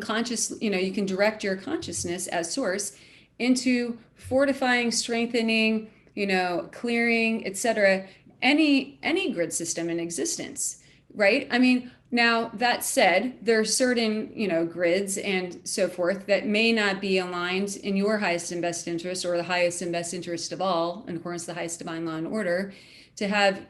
you can direct your consciousness as source into fortifying, strengthening, clearing, etc., any grid system in existence, right? I mean, now that said, there are certain, grids and so forth that may not be aligned in your highest and best interest, or the highest and best interest of all, in accordance to the highest divine law and order, to have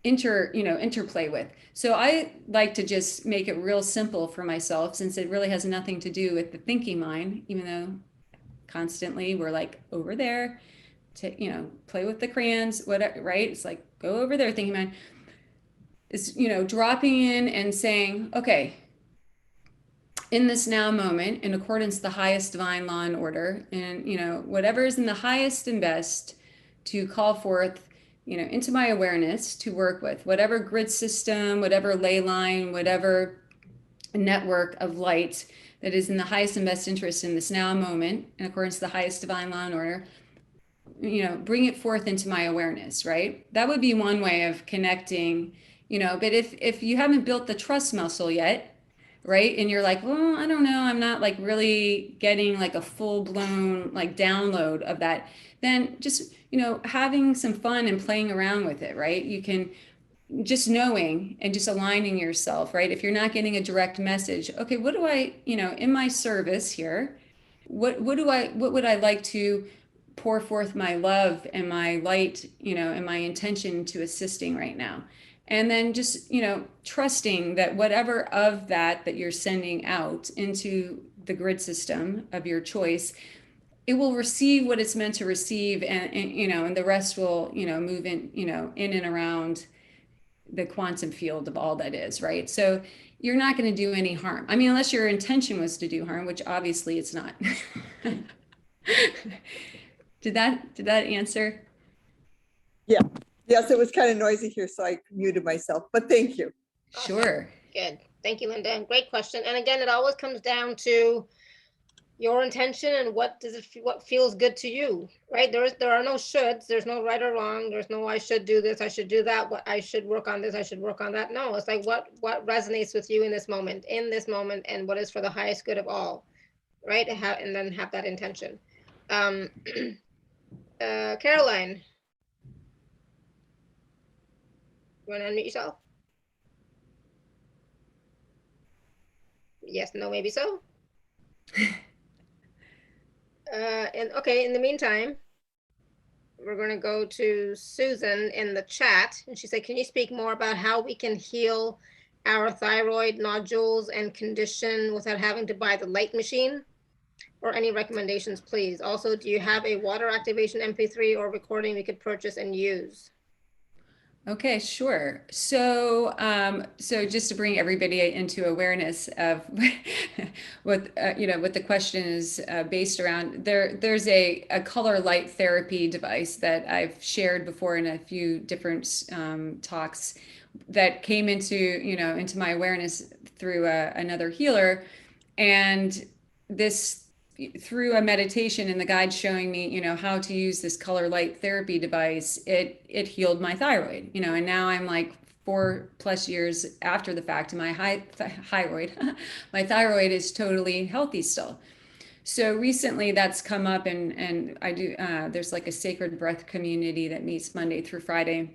interplay with. So I like to just make it real simple for myself, since it really has nothing to do with the thinking mind, even though constantly we're like, over there to, play with the crayons, whatever, right? It's like, go over there, thinking mind. It's, dropping in and saying, okay, in this now moment, in accordance to the highest divine law and order, and, whatever is in the highest and best, to call forth, into my awareness, to work with whatever grid system, whatever ley line, whatever network of light that is in the highest and best interest in this now moment, in accordance to the highest divine law and order, bring it forth into my awareness, right? That would be one way of connecting, but if you haven't built the trust muscle yet, right? And you're like, well, I don't know, I'm not like really getting like a full blown like download of that, then just, having some fun and playing around with it, right? You can just knowing and just aligning yourself, right? If you're not getting a direct message, okay, what do I, in my service here, what would I like to pour forth my love and my light, and my intention to assisting right now? And then just, trusting that whatever of that you're sending out into the grid system of your choice, it will receive what it's meant to receive, and the rest will, move in and around the quantum field of all that is, right? So you're not going to do any harm. I mean, unless your intention was to do harm, which obviously it's not. Did that answer? Yeah. Yes, it was kind of noisy here, so I muted myself, but thank you. Sure. Good. Thank you, Linda. Great question. And again, it always comes down to your intention and what feels good to you, right? There are no shoulds. There's no right or wrong. There's no I should do this, I should do that, what I should work on this, I should work on that. No, it's like what resonates with you in this moment, and what is for the highest good of all, right? And then have that intention. Caroline, you want to unmute yourself? Yes, no, maybe so. And okay, in the meantime, we're going to go to Susan in the chat, and she said, can you speak more about how we can heal our thyroid nodules and condition without having to buy the light machine? Or any recommendations, please. Also, do you have a water activation MP3 or recording we could purchase and use? Okay, sure. So, so just to bring everybody into awareness of what what the question is based around, there's a color light therapy device that I've shared before in a few different talks that came into my awareness through another healer, and this through a meditation and the guide showing me, how to use this color light therapy device, it healed my thyroid, and now I'm like 4+ years after the fact, and my thyroid, my thyroid is totally healthy still. So recently that's come up, and I do, there's like a sacred breath community that meets Monday through Friday,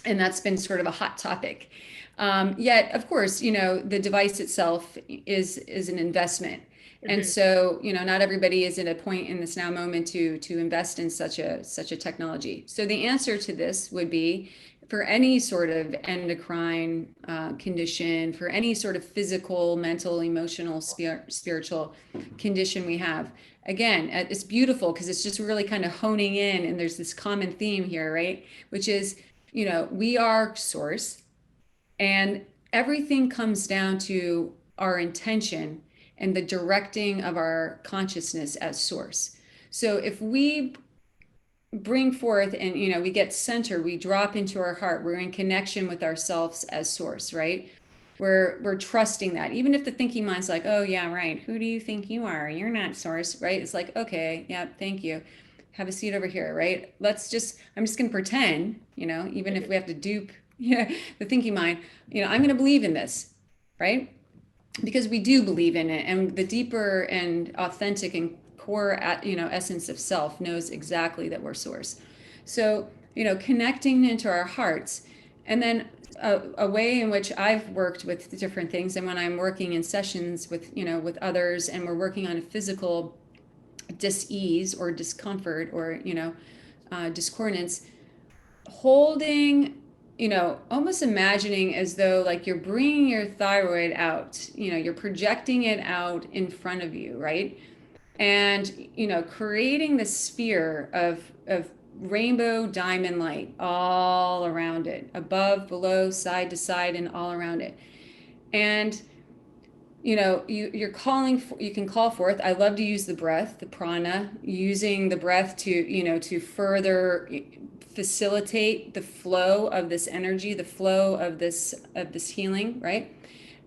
and that's been sort of a hot topic. Yet, of course, the device itself is an investment. And so, not everybody is at a point in this now moment to invest in such a technology. So the answer to this would be, for any sort of endocrine condition, for any sort of physical, mental, emotional, spiritual condition we have. Again, it's beautiful because it's just really kind of honing in, and there's this common theme here, right? Which is, we are source, and everything comes down to our intention and the directing of our consciousness as source. So if we bring forth and we get centered, we drop into our heart, we're in connection with ourselves as source, right? We're trusting that, even if the thinking mind's like, oh yeah, right, who do you think you are, you're not source, right? It's like, okay, yeah, thank you, have a seat over here, right? I'm just going to pretend, even if we have to dupe the thinking mind, I'm going to believe in this, right? Because we do believe in it, and the deeper and authentic and core essence of self knows exactly that we're source. So connecting into our hearts, and then a way in which I've worked with different things, and when I'm working in sessions with with others, and we're working on a physical dis-ease or discomfort or discordance, holding, almost imagining as though like you're bringing your thyroid out, you're projecting it out in front of you, right? And, creating this sphere of rainbow diamond light all around it, above, below, side to side, and all around it. And, you're calling, you can call forth. I love to use the breath, the prana, using the breath to, to further facilitate the flow of this energy, the flow of this healing, right?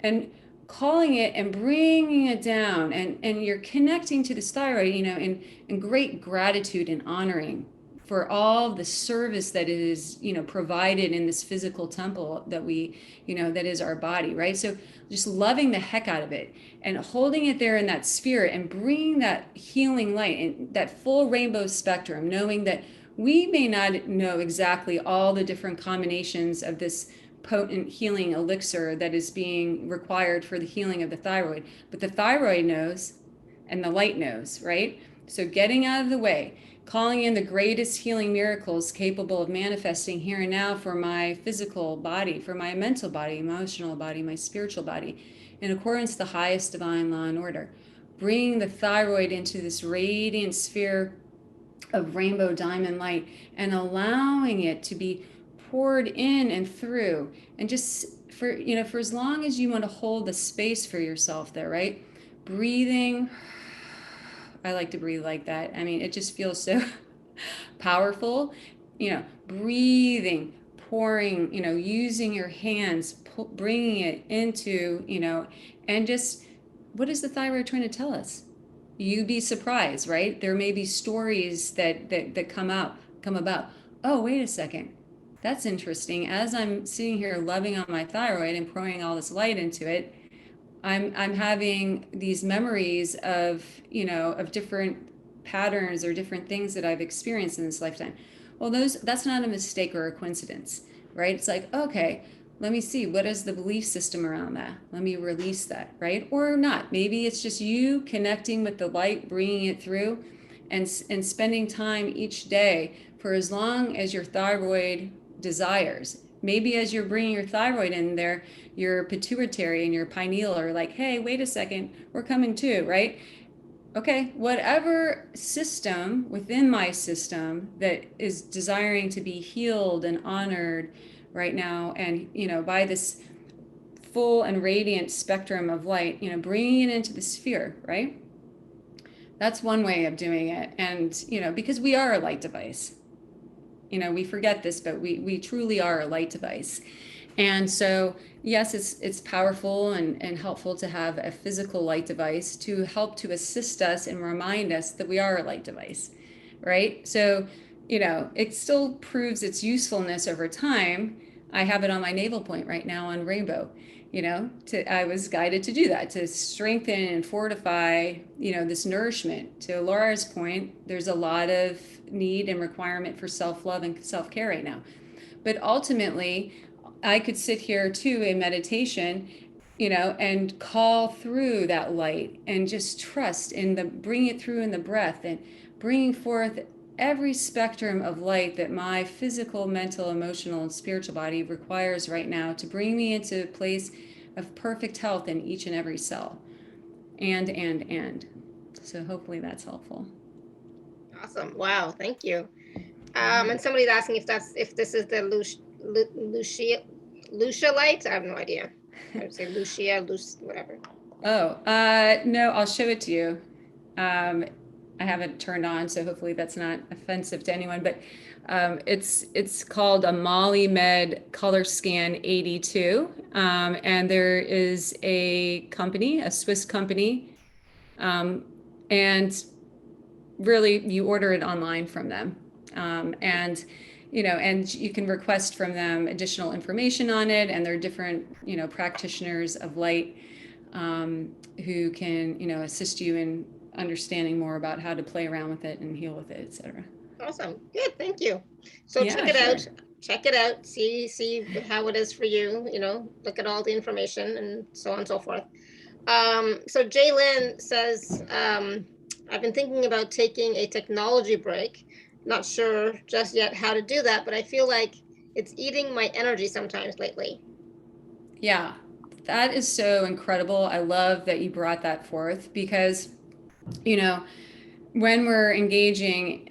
And calling it and bringing it down, and you're connecting to this thyroid, in great gratitude and honoring for all the service that it is, provided in this physical temple that we, that is our body, right? So just loving the heck out of it and holding it there in that spirit and bringing that healing light and that full rainbow spectrum, knowing that we may not know exactly all the different combinations of this potent healing elixir that is being required for the healing of the thyroid, but the thyroid knows and the light knows, right? So getting out of the way, calling in the greatest healing miracles capable of manifesting here and now for my physical body, for my mental body, emotional body, my spiritual body, in accordance to the highest divine law and order. Bringing the thyroid into this radiant sphere of rainbow diamond light and allowing it to be poured in and through, and just for as long as you want to hold the space for yourself there, right? Breathing. I like to breathe like that. I mean, it just feels so powerful. Breathing, pouring, using your hands, bringing it into, and just, what is the thyroid trying to tell us? You'd be surprised, right? There may be stories that come about. Oh, wait a second. That's interesting. As I'm sitting here loving on my thyroid and pouring all this light into it, I'm having these memories of, of different patterns or different things that I've experienced in this lifetime. Well, that's not a mistake or a coincidence, right? It's like, okay, let me see, what is the belief system around that? Let me release that, right? Or not. Maybe it's just you connecting with the light, bringing it through, and spending time each day for as long as your thyroid desires. Maybe as you're bringing your thyroid in there, your pituitary and your pineal are like, hey, wait a second, we're coming too, right? Okay, whatever system within my system that is desiring to be healed and honored right now, and by this full and radiant spectrum of light, bringing it into the sphere, right? That's one way of doing it. And because we are a light device, we forget this, but we truly are a light device. And so, yes, it's powerful and helpful to have a physical light device to help to assist us and remind us that we are a light device, right? So, it still proves its usefulness over time. I have it on my navel point right now on Rainbow. I was guided to do that, to strengthen and fortify, this nourishment. To Laura's point, there's a lot of need and requirement for self-love and self-care right now. But ultimately, I could sit here too in meditation, and call through that light and just trust in bring it through in the breath and bringing forth every spectrum of light that my physical, mental, emotional, and spiritual body requires right now to bring me into a place of perfect health in each and every cell. And. So hopefully that's helpful. Awesome. Wow. Thank you. And somebody's asking if this is the Lucia light. I have no idea. I would say Lucia, whatever. Oh, no, I'll show it to you. I have it turned on, so hopefully that's not offensive to anyone, but it's called a Molly Med Color Scan 82. And there is a company, a Swiss company, and really you order it online from them. And you can request from them additional information on it, and there are different, practitioners of light who can, assist you in understanding more about how to play around with it and heal with it, etc. Awesome. Good. Thank you. So Yeah, check it sure. out. Check it out. See how it is for you. Look at all the information and so on and so forth. So Jaylyn says, I've been thinking about taking a technology break. Not sure just yet how to do that, but I feel like it's eating my energy sometimes lately. Yeah, that is so incredible. I love that you brought that forth because, when we're engaging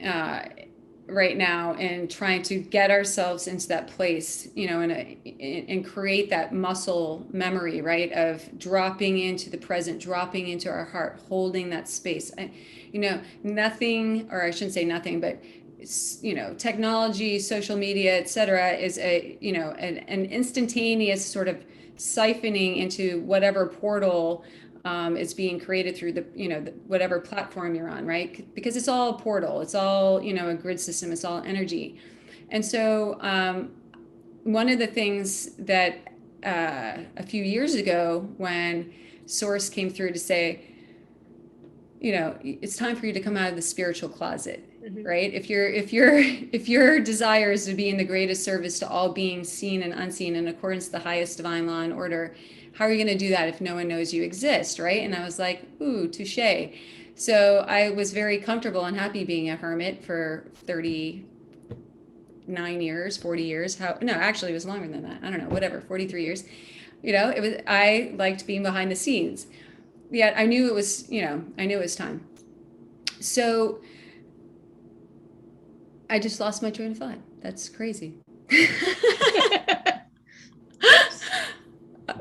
right now and trying to get ourselves into that place, and create that muscle memory, right, of dropping into the present, dropping into our heart, holding that space. Nothing, or I shouldn't say nothing, but technology, social media, etc., is an instantaneous sort of siphoning into whatever portal is being created through whatever platform you're on, right? Because it's all a portal, it's all a grid system, it's all energy. And so one of the things that a few years ago, when Source came through to say, it's time for you to come out of the spiritual closet, right? If your desire is to be in the greatest service to all beings seen and unseen in accordance to the highest divine law and order, how are you going to do that if no one knows you exist, right? And I was like, ooh, touche. So I was very comfortable and happy being a hermit for 39 years, 40 years. No, actually it was longer than that. I don't know, whatever, 43 years. I liked being behind the scenes. Yet I knew it was, I knew it was time. So I just lost my train of thought. That's crazy.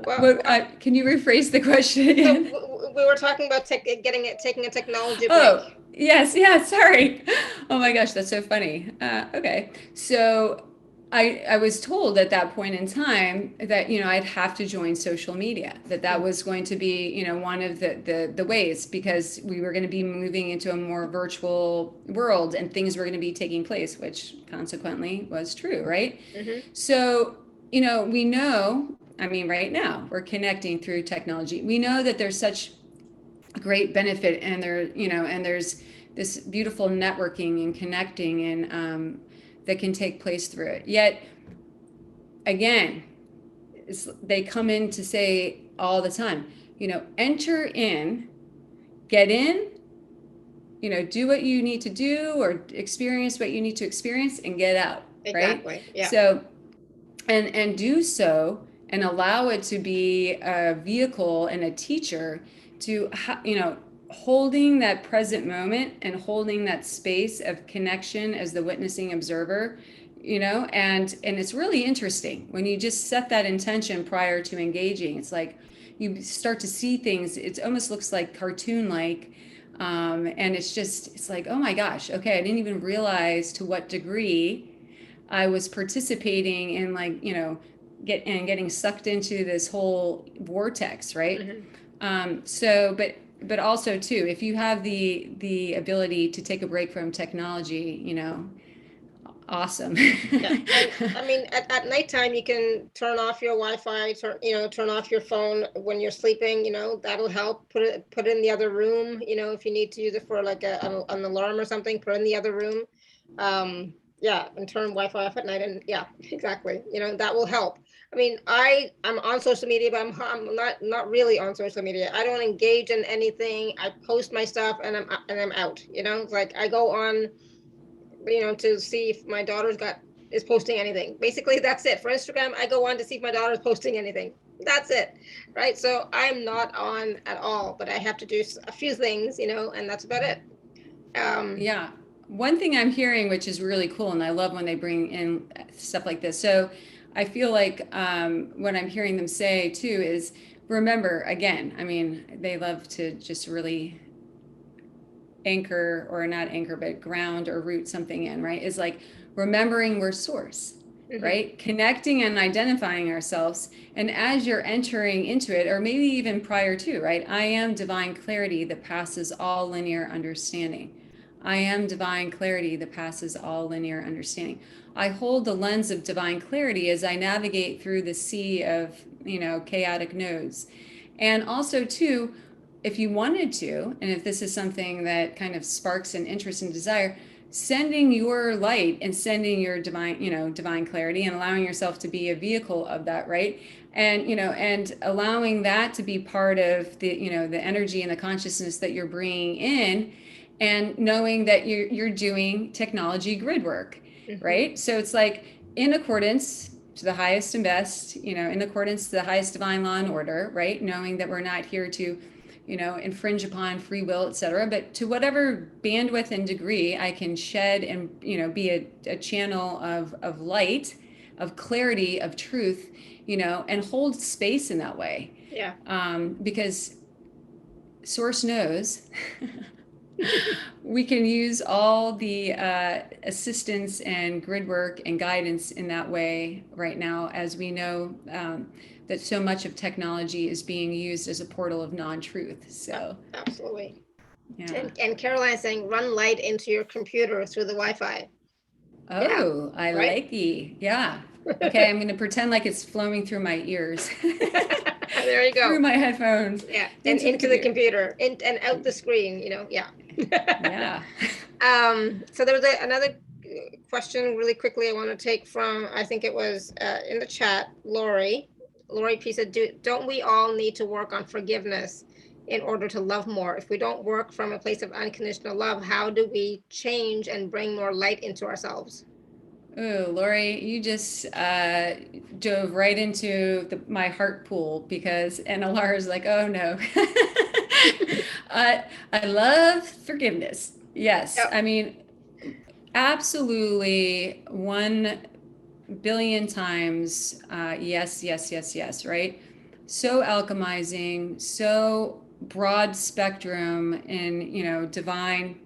Well, can you rephrase the question again? So we were talking about taking a technology break. Oh, yes. Sorry. Oh my gosh, that's so funny. Okay. So I was told at that point in time that, I'd have to join social media, that was going to be, one of the ways, because we were going to be moving into a more virtual world and things were going to be taking place, which consequently was true, right? Mm-hmm. So, we know, right now we're connecting through technology. We know that there's such great benefit and there's this beautiful networking and connecting and that can take place through it. Yet again, they come in to say all the time, enter in, get in, do what you need to do or experience what you need to experience and get out. Exactly. Right? Yeah. So and do so and allow it to be a vehicle and a teacher to holding that present moment and holding that space of connection as the witnessing observer, and it's really interesting when you just set that intention prior to engaging. It's like you start to see things, it almost looks like cartoon like, and it's like, oh my gosh, okay, I didn't even realize to what degree I was participating in, like, getting sucked into this whole vortex, right? Mm-hmm. But also too, if you have the ability to take a break from technology, awesome. Yeah. And at nighttime you can turn off your Wi-Fi, turn off your phone when you're sleeping. That'll help. Put it in the other room. If you need to use it for like an alarm or something, put it in the other room. Yeah, and turn Wi-Fi off at night. And yeah, exactly. That will help. I'm on social media, but I'm not really on social media. I don't engage in anything. I post my stuff and I'm out. It's like I go on, to see if my daughter's is posting anything. Basically, that's it. For Instagram, I go on to see if my daughter's posting anything. That's it, right? So I'm not on at all, but I have to do a few things, and that's about it. Yeah. One thing I'm hearing, which is really cool, and I love when they bring in stuff like this. So I feel like what I'm hearing them say too is, remember, again, they love to just really anchor, or not anchor, but ground or root something in, right? Is like remembering we're source. Mm-hmm. Right? Connecting and identifying ourselves. And as you're entering into it, or maybe even prior to, right? I am divine clarity that passes all linear understanding. I am divine clarity that passes all linear understanding. I hold the lens of divine clarity as I navigate through the sea of, chaotic nodes. And also too, if you wanted to, and if this is something that kind of sparks an interest and desire, sending your light and sending your divine clarity and allowing yourself to be a vehicle of that, right? And, and allowing that to be part of the, the energy and the consciousness that you're bringing in, and knowing that you're doing technology grid work, mm-hmm. right? So it's like in accordance to the highest and best, in accordance to the highest divine law and order, right? Knowing that we're not here to, infringe upon free will, etc. But to whatever bandwidth and degree I can shed and, be a channel of light, of clarity, of truth, and hold space in that way. Yeah. Because Source knows we can use all the assistance and grid work and guidance in that way right now, as we know that so much of technology is being used as a portal of non-truth. So absolutely. Yeah. And Caroline's saying, run light into your computer through the Wi-Fi. Oh, yeah, I like it. Yeah. Okay, I'm going to pretend like it's flowing through my ears. There you go. Through my headphones. Yeah, and into the computer and out the screen, yeah. Yeah. So there was another question really quickly I want to take from, I think it was in the chat, Lori. Lori P said, don't we all need to work on forgiveness in order to love more? If we don't work from a place of unconditional love, how do we change and bring more light into ourselves? Oh, Lori, you just dove right into my heart pool because, and Alara's like, oh no. I love forgiveness. Yes. Yep. I mean, absolutely 1 billion times. Yes, yes, yes, yes, right? So alchemizing, so broad spectrum in, divine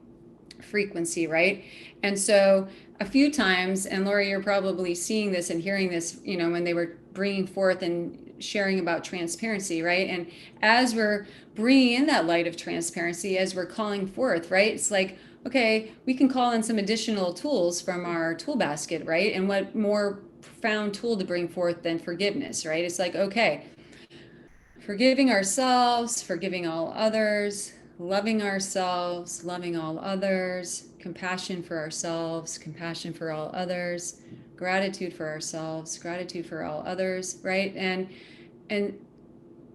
frequency, right? And so a few times, and Lori, you're probably seeing this and hearing this, when they were bringing forth and sharing about transparency, right? And as we're bringing in that light of transparency, as we're calling forth, right? It's like, okay, we can call in some additional tools from our tool basket, right? And what more profound tool to bring forth than forgiveness, right? It's like, okay, forgiving ourselves, forgiving all others, loving ourselves, loving all others, compassion for ourselves, compassion for all others, gratitude for ourselves, gratitude for all others, right? And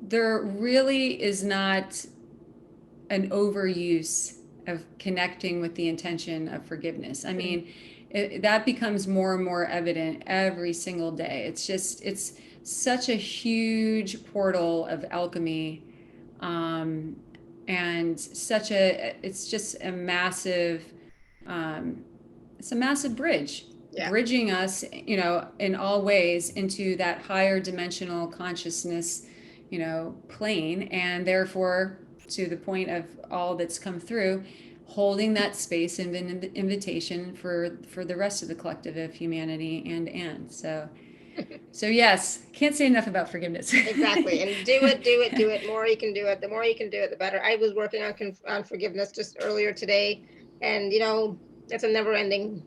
there really is not an overuse of connecting with the intention of forgiveness. I mean, that becomes more and more evident every single day. It's such a huge portal of alchemy, um, and it's just a massive, um, it's a massive bridge, Yeah. bridging us, in all ways into that higher dimensional consciousness, plane, and therefore to the point of all that's come through, holding that space and an invitation for the rest of the collective of humanity and so yes, can't say enough about forgiveness. Exactly. And do it. More you can do it. The more you can do it, the better. I was working on forgiveness just earlier today, and it's a never ending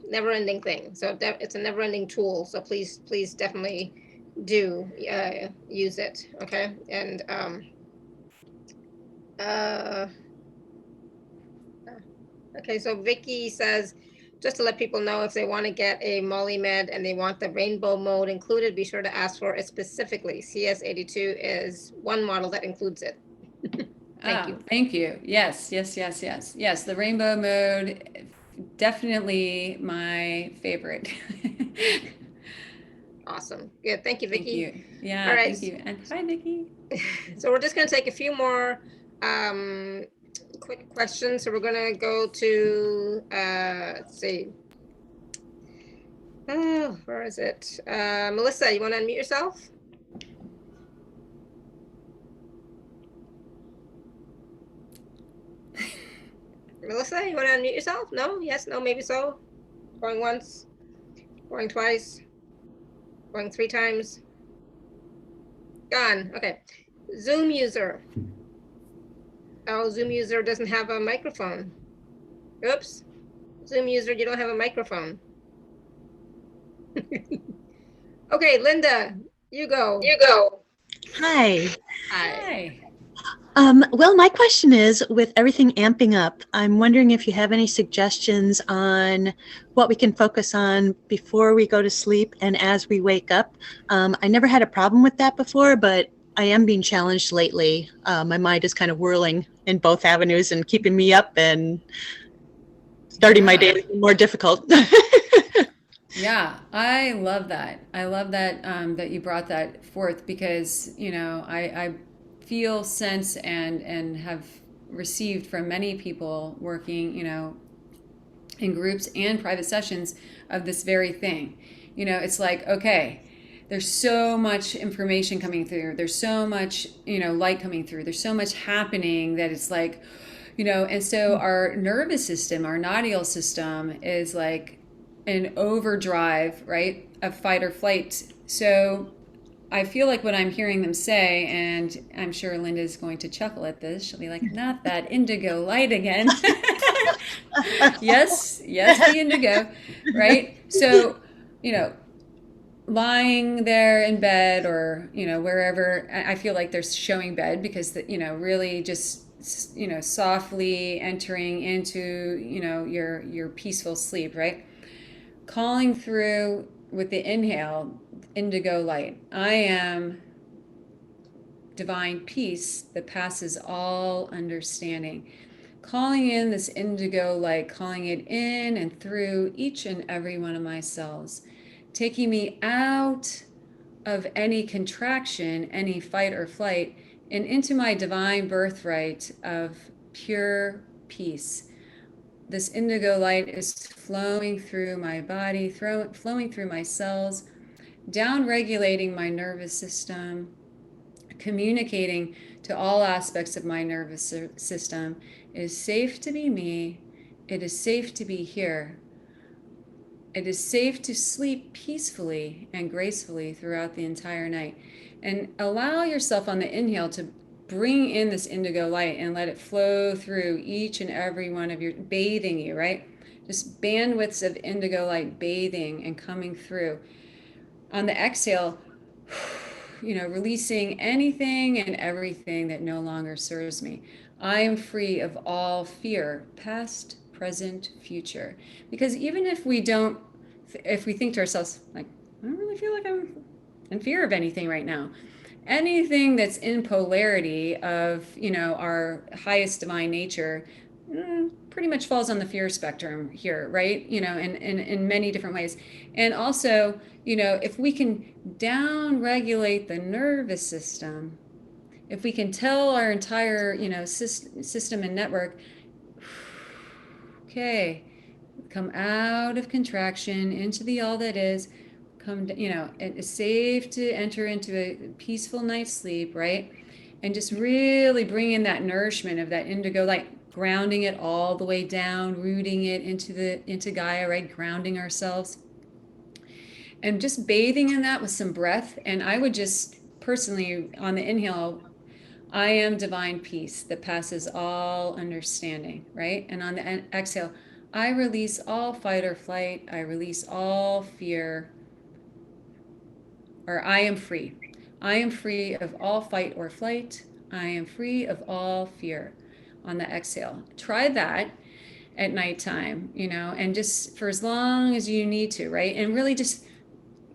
thing. So it's a never ending tool. So please definitely do use it. Okay. And okay, so Vicky says, just to let people know, if they want to get a MollyMed and they want the rainbow mode included, be sure to ask for it specifically. CS82 is one model that includes it. Thank you. Thank you. Yes, yes, yes, yes. Yes, the rainbow mode, definitely my favorite. Awesome. Good. Thank you, Vicky. Thank you. Yeah, all right. Thank you. And hi, Vicky. So we're just going to take a few more quick questions. So we're going to go to, let's see. Oh, where is it? Melissa, you want to unmute yourself? Melissa, you want to unmute yourself? No? Yes? No? Maybe so? Going once? Going twice? Going 3 times? Gone. Okay. Zoom user. Oh, Zoom user doesn't have a microphone. Oops. Zoom user, you don't have a microphone. Okay, Linda, you go. Hi. Hi. Well, my question is, with everything amping up, I'm wondering if you have any suggestions on what we can focus on before we go to sleep and as we wake up. I never had a problem with that before, but I am being challenged lately. My mind is kind of whirling in both avenues and keeping me up and starting my day more difficult. Yeah, I love that. I love that that you brought that forth because I feel, sense, and have received from many people working in groups and private sessions of this very thing. It's like, okay, there's so much information coming through. There's so much light coming through. There's so much happening that it's like, and so our nervous system, our nodal system is like an overdrive, right, of fight or flight. So I feel like what I'm hearing them say, and I'm sure Linda's going to chuckle at this, she'll be like, not that indigo light again. Yes, the indigo, right? So, lying there in bed or, wherever, I feel like they're showing bed because, really just, softly entering into, your peaceful sleep, right? Calling through with the inhale, indigo light. I am divine peace that passes all understanding. Calling in this indigo light, calling it in and through each and every one of my cells, taking me out of any contraction, any fight or flight, and into my divine birthright of pure peace. This indigo light is flowing through my body, flowing through my cells, down regulating my nervous system, communicating to all aspects of my nervous system. It is safe to be me. It is safe to be here. It is safe to sleep peacefully and gracefully throughout the entire night. And allow yourself on the inhale to bring in this indigo light and let it flow through each and every one of your, bathing you, right? Just bandwidths of indigo light bathing and coming through. On the exhale, releasing anything and everything that no longer serves me. I am free of all fear, past, present, future. Because even if we think to ourselves, like, I don't really feel like I'm in fear of anything right now. Anything that's in polarity of, our highest divine nature, pretty much falls on the fear spectrum here, right? In many different ways. And also, if we can down regulate the nervous system, if we can tell our entire, system and network, okay, come out of contraction into the all that is, it's safe to enter into a peaceful night's sleep, right? And just really bring in that nourishment of that indigo light, grounding it all the way down, rooting it into Gaia, right? Grounding ourselves. And just bathing in that with some breath. And I would just personally, on the inhale, I am divine peace that passes all understanding, right? And on the exhale, I release all fight or flight. I release all fear. Or I am free. I am free of all fight or flight. I am free of all fear on the exhale. Try that at nighttime, and just for as long as you need to, right? And really just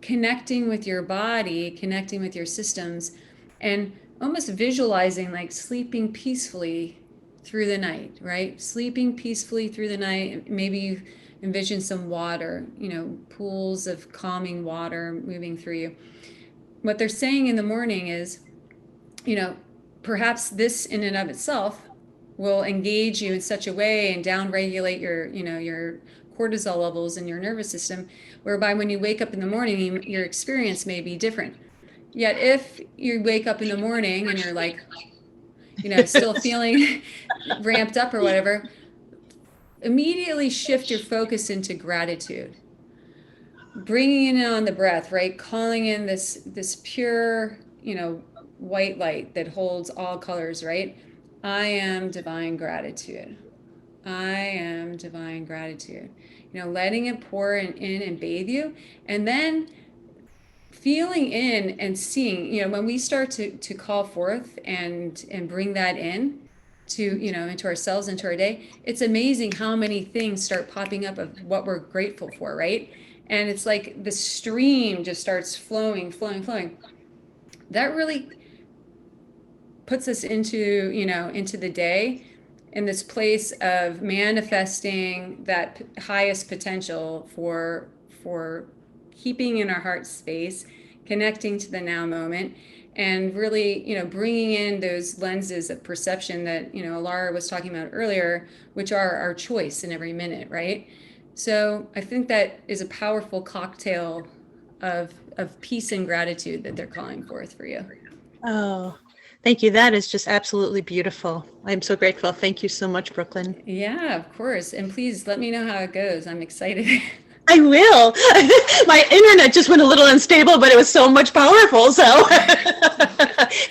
connecting with your body, connecting with your systems, and almost visualizing like sleeping peacefully through the night, right? Sleeping peacefully through the night. Maybe you envision some water, pools of calming water moving through you. What they're saying in the morning is, perhaps this in and of itself will engage you in such a way and downregulate your cortisol levels in your nervous system, whereby when you wake up in the morning, your experience may be different. Yet if you wake up in the morning and you're like, still feeling ramped up or whatever, immediately shift your focus into gratitude. Bringing in on the breath, right? Calling in this pure, white light that holds all colors, right? I am divine gratitude. I am divine gratitude. Letting it pour in and bathe you. And then feeling in and seeing, when we start to call forth and bring that in to, into ourselves, into our day, it's amazing how many things start popping up of what we're grateful for, right? And it's like the stream just starts flowing. That really puts us into, into the day in this place of manifesting that highest potential for keeping in our heart space, connecting to the now moment, and really, bringing in those lenses of perception that, Alara was talking about earlier, which are our choice in every minute, right? So I think that is a powerful cocktail of peace and gratitude that they're calling forth for you. Oh, thank you. That is just absolutely beautiful. I'm so grateful. Thank you so much, Brooklyn. Yeah, of course. And please let me know how it goes. I'm excited. I will. My internet just went a little unstable, but it was so much powerful. So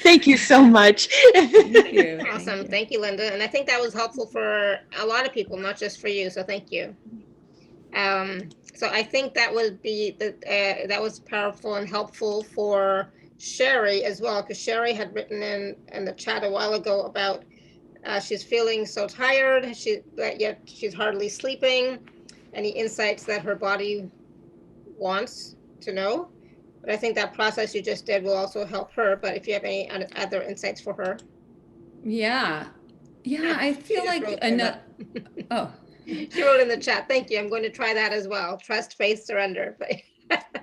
thank you so much. Thank you. Awesome. Thank you, Linda. And I think that was helpful for a lot of people, not just for you. So thank you. So I think that would be that was powerful and helpful for Sherry as well, because Sherry had written in the chat a while ago about she's feeling so tired, yet she's hardly sleeping. Any insights that her body wants to know? But I think that process you just did will also help her. But if you have any other insights for her. Yeah. Yeah, I She feel just like wrote in another, the, oh, she wrote in the chat, thank you. I'm going to try that as well. Trust, faith, surrender.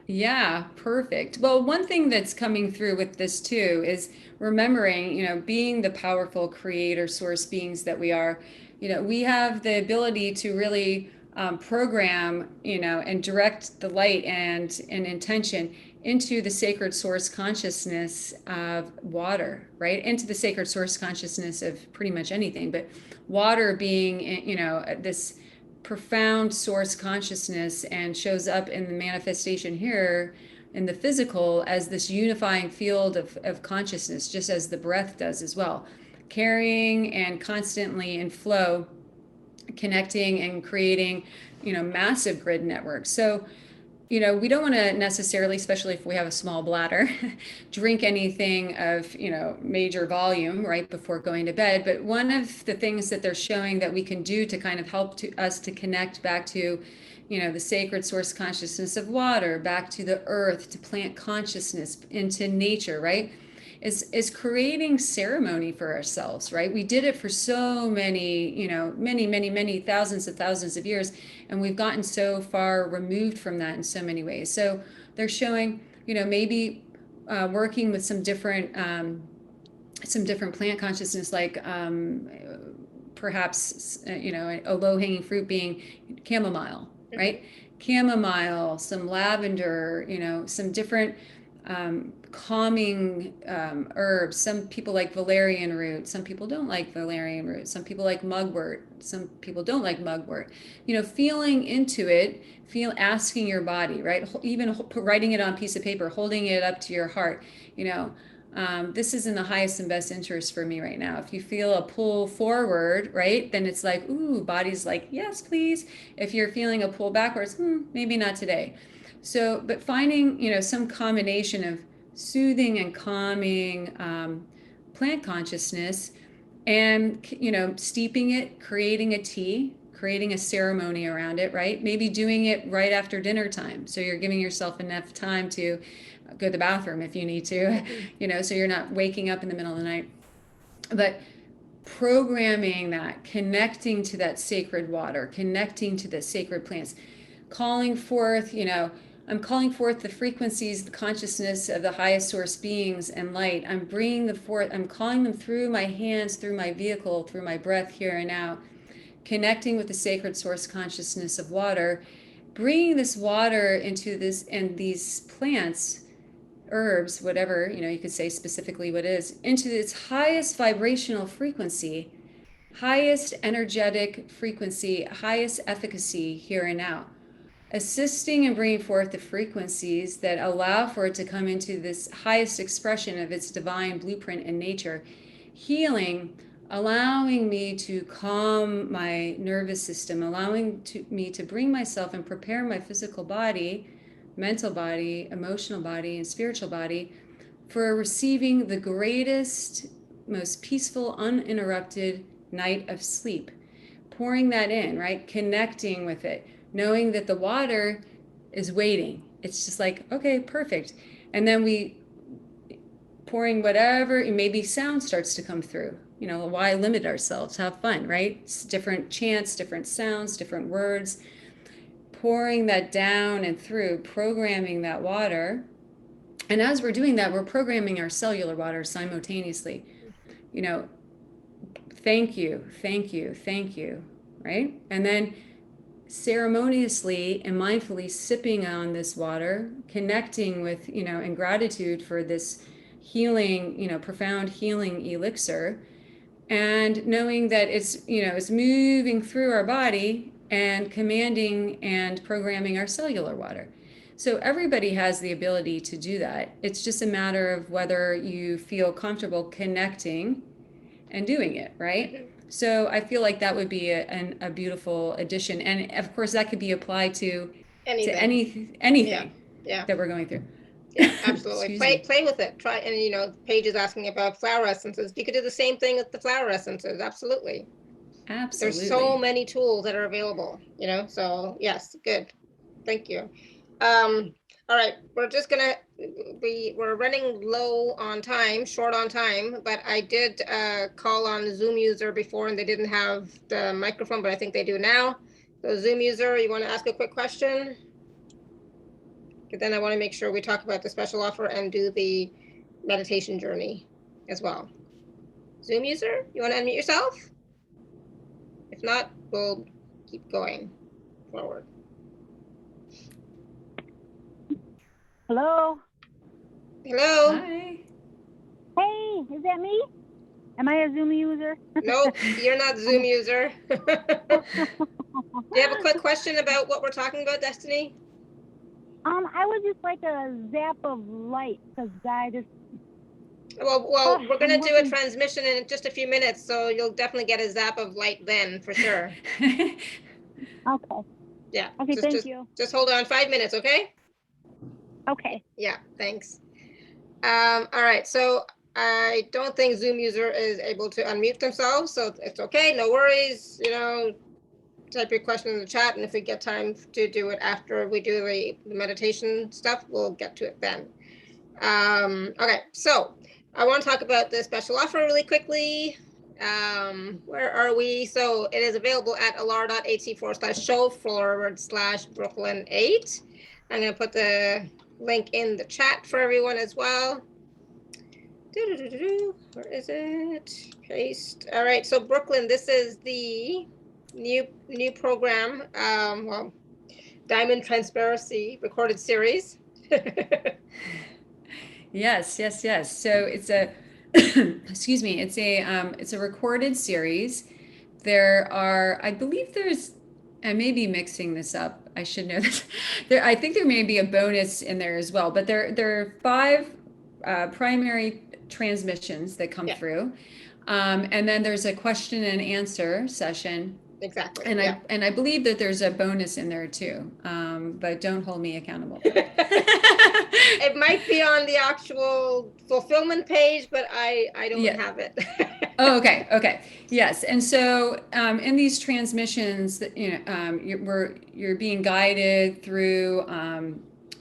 yeah, perfect. Well, one thing that's coming through with this too is remembering, being the powerful creator source beings that we are, we have the ability to really program, and direct the light and intention into the sacred source consciousness of water, right? Into the sacred source consciousness of pretty much anything, but water being, this profound source consciousness and shows up in the manifestation here in the physical as this unifying field of consciousness, just as the breath does as well, carrying and constantly in flow, connecting and creating, massive grid networks. So we don't want to necessarily, especially if we have a small bladder, drink anything of, major volume right before going to bed. But one of the things that they're showing that we can do to kind of help us to connect back to, the sacred source consciousness of water, back to the earth, to plant consciousness, into nature, right? Is creating ceremony for ourselves, right? We did it for so many, many thousands of years, and we've gotten so far removed from that in so many ways. So they're showing, maybe working with some different plant consciousness, like perhaps a low-hanging fruit being chamomile, right? Chamomile, some lavender, some different calming herbs. Some people like valerian root. Some people don't like valerian root. Some people like mugwort. Some people don't like mugwort. Feeling into it, asking your body, right? Even writing it on a piece of paper, holding it up to your heart. This is in the highest and best interest for me right now. If you feel a pull forward, right, then it's like, ooh, body's like, yes, please. If you're feeling a pull backwards, maybe not today. So, but finding, some combination of soothing and calming plant consciousness and, steeping it, creating a tea, creating a ceremony around it, right? Maybe doing it right after dinner time. So you're giving yourself enough time to go to the bathroom if you need to, so you're not waking up in the middle of the night. But programming that, connecting to that sacred water, connecting to the sacred plants, calling forth, I'm calling forth the frequencies, the consciousness of the highest source beings and light. I'm bringing them forth. I'm calling them through my hands, through my vehicle, through my breath here and now, connecting with the sacred source consciousness of water, bringing this water into this and these plants, herbs, whatever, you could say specifically what it is, into its highest vibrational frequency, highest energetic frequency, highest efficacy here and now, assisting and bringing forth the frequencies that allow for it to come into this highest expression of its divine blueprint in nature, healing, allowing me to calm my nervous system, allowing me to bring myself and prepare my physical body, mental body, emotional body, and spiritual body for receiving the greatest, most peaceful, uninterrupted night of sleep. Pouring that in, right? Connecting with it, knowing that the water is waiting. It's just like, okay, perfect. And then we pouring whatever, maybe sound starts to come through. Why limit ourselves? Have fun, right? It's different chants, different sounds, different words. Pouring that down and through, programming that water. And as we're doing that, we're programming our cellular water simultaneously. Thank you, thank you, thank you, right? And then ceremoniously and mindfully sipping on this water, connecting with, in gratitude for this healing, profound healing elixir, and knowing that it's moving through our body and commanding and programming our cellular water. So everybody has the ability to do that. It's just a matter of whether you feel comfortable connecting and doing it, right? So I feel like that would be a beautiful addition. And of course that could be applied to anything Yeah. that we're going through. Yeah, absolutely. Excuse Play with it. Try, and Paige is asking about flower essences. You could do the same thing with the flower essences. Absolutely. Absolutely. There's so many tools that are available, so yes, good. Thank you. All right, we're running low on time, short on time, but I did call on the Zoom user before and they didn't have the microphone, but I think they do now. So Zoom user, you want to ask a quick question? But then I want to make sure we talk about the special offer and do the meditation journey as well. Zoom user, you want to unmute yourself? If not, we'll keep going forward. Hello. Hello? Hi. Hey, is that me? Am I a Zoom user? Nope, you're not Zoom user. Do you have a quick question about what we're talking about, Destiny? I was just like a zap of light because I just. Well, we're gonna I'm do a working- transmission in just a few minutes, so you'll definitely get a zap of light then, for sure. Okay. Yeah. Okay. just, Thank just, you. Just hold on 5 minutes, okay? Okay. Yeah, thanks. All right, so I don't think Zoom user is able to unmute themselves, so it's okay, no worries, you know, type your question in the chat, and if we get time to do it after we do the meditation stuff, we'll get to it then. Okay, so I want to talk about the special offer really quickly. Where are we? So it is available at alara.at/show/Brooklyn8. I'm going to put the link in the chat for everyone as well. Where is it? Paste. All right, so Brooklyn, this is the new program. Well, Diamond Transparency recorded series. Yes. So it's a, excuse me, it's a recorded series. There are, I believe I may be mixing this up. I should know this. I think there may be a bonus in there as well, but there are 5 primary transmissions that come Yeah. through. And then there's a question and answer session. Exactly. And yeah. I believe that there's a bonus in there too, but don't hold me accountable. It might be on the actual fulfillment page, but I don't Yeah. have it. Oh, okay. Yes. And so in these transmissions, you're being guided through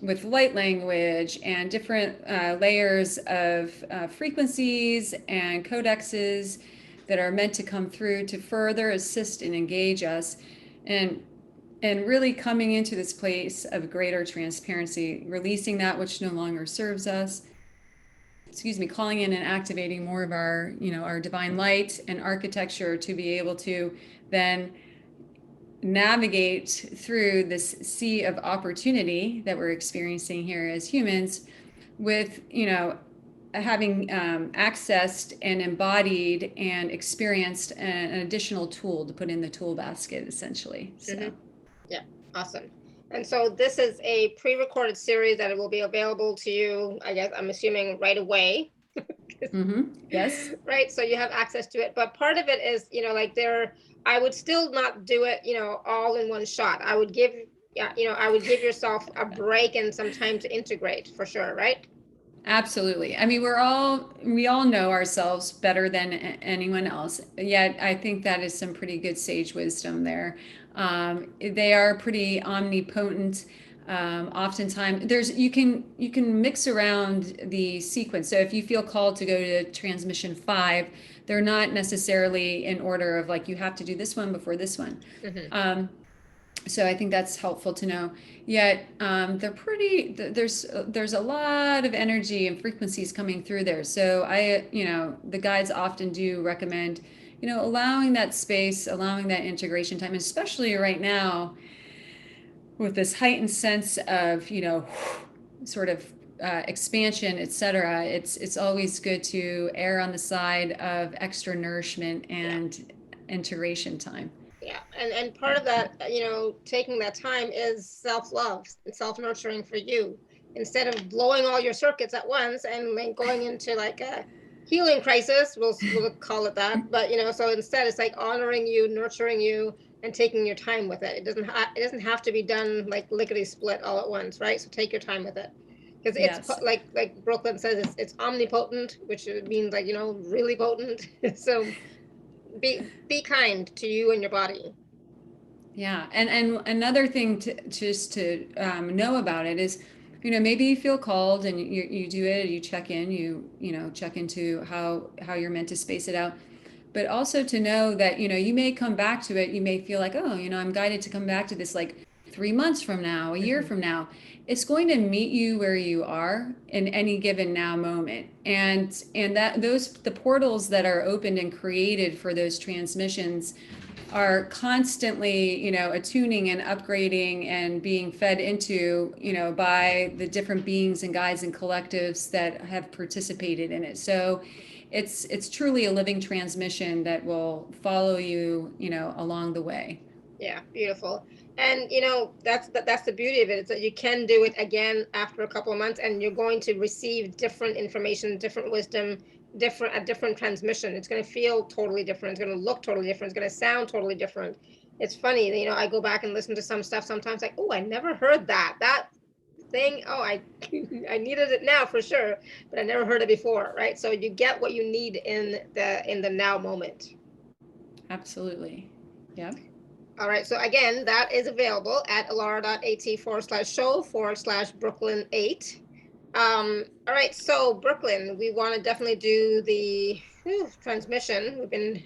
with light language and different layers of frequencies and codexes that are meant to come through to further assist and engage us, and really coming into this place of greater transparency, releasing that which no longer serves us. Calling in and activating more of our divine light and architecture to be able to then navigate through this sea of opportunity that we're experiencing here as humans with, having accessed and embodied and experienced an additional tool to put in the tool basket, essentially. So. Mm-hmm. Yeah, awesome. And so this is a pre-recorded series that will be available to you, I guess, I'm assuming right away. Yes. Right, so you have access to it. But part of it is, I would still not do it, all in one shot. I would give yourself a break and some time to integrate, for sure, right? Absolutely. I mean, we all know ourselves better than anyone else. Yet I think that is some pretty good sage wisdom there. They are pretty omnipotent. Oftentimes you can mix around the sequence. So if you feel called to go to transmission 5, they're not necessarily in order of like, you have to do this one before this one. Mm-hmm. So I think that's helpful to know. Yet they're pretty. There's a lot of energy and frequencies coming through there. So the guides often do recommend, allowing that space, allowing that integration time, especially right now, with this heightened sense of sort of expansion, etc. It's always good to err on the side of extra nourishment and integration time. Yeah, and part of that, taking that time is self-love and self-nurturing for you, instead of blowing all your circuits at once and then going into like a healing crisis, we'll call it that. But so instead it's like honoring you, nurturing you, and taking your time with it. It doesn't have to be done like lickety split all at once, right? So take your time with it, because it's like Brooklyn says, it's omnipotent, which means like really potent. So be kind to you and your body. Yeah, and another thing to just to know about it is, maybe you feel called and you do it, you check in, check into how you're meant to space it out, but also to know that you may come back to it, you may feel like, oh, I'm guided to come back to this like 3 months from now, a year from now. It's going to meet you where you are in any given now moment, and that the portals that are opened and created for those transmissions are constantly, attuning and upgrading and being fed into, by the different beings and guides and collectives that have participated in it. So it's truly a living transmission that will follow you, along the way. Yeah, beautiful. And that's the beauty of it. It's that you can do it again after a couple of months, and you're going to receive different information, different wisdom, a different transmission. It's going to feel totally different. It's going to look totally different. It's going to sound totally different. It's funny, I go back and listen to some stuff sometimes, like, oh, I never heard that thing. Oh, I I needed it now for sure, but I never heard it before, right? So you get what you need in the now moment. Absolutely. Yeah. All right, so again, that is available at alara.at/show/Brooklyn8. All right, so Brooklyn, we want to definitely do the transmission. We've been,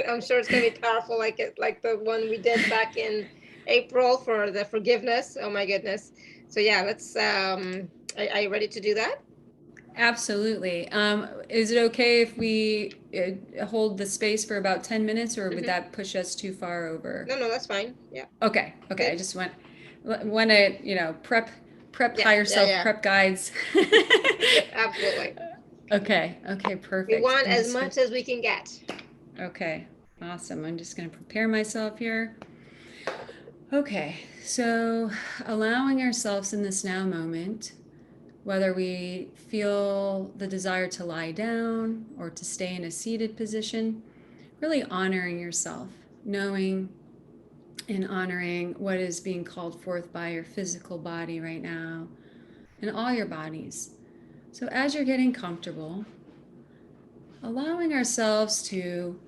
I'm sure it's going to be powerful, like the one we did back in April for the forgiveness. Oh my goodness. So yeah, let's. Are you ready to do that? Absolutely. Is it okay if we hold the space for about 10 minutes, or would that push us too far over? No, that's fine. Yeah. Okay. Good. I just want to, prep Yeah, higher self, yeah. prep guides. Absolutely. Okay, perfect. We want as much as we can get. Okay, awesome. I'm just going to prepare myself here. Okay, so allowing ourselves in this now moment, whether we feel the desire to lie down or to stay in a seated position, really honoring yourself, knowing and honoring what is being called forth by your physical body right now and all your bodies. So as you're getting comfortable, allowing ourselves to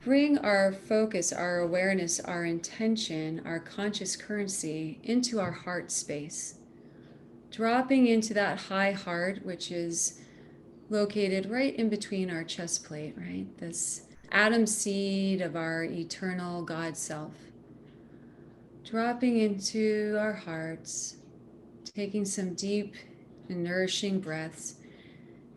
bring our focus, our awareness, our intention, our conscious currency into our heart space. Dropping into that high heart, which is located right in between our chest plate, right? This atom seed of our eternal God self. Dropping into our hearts, taking some deep and nourishing breaths,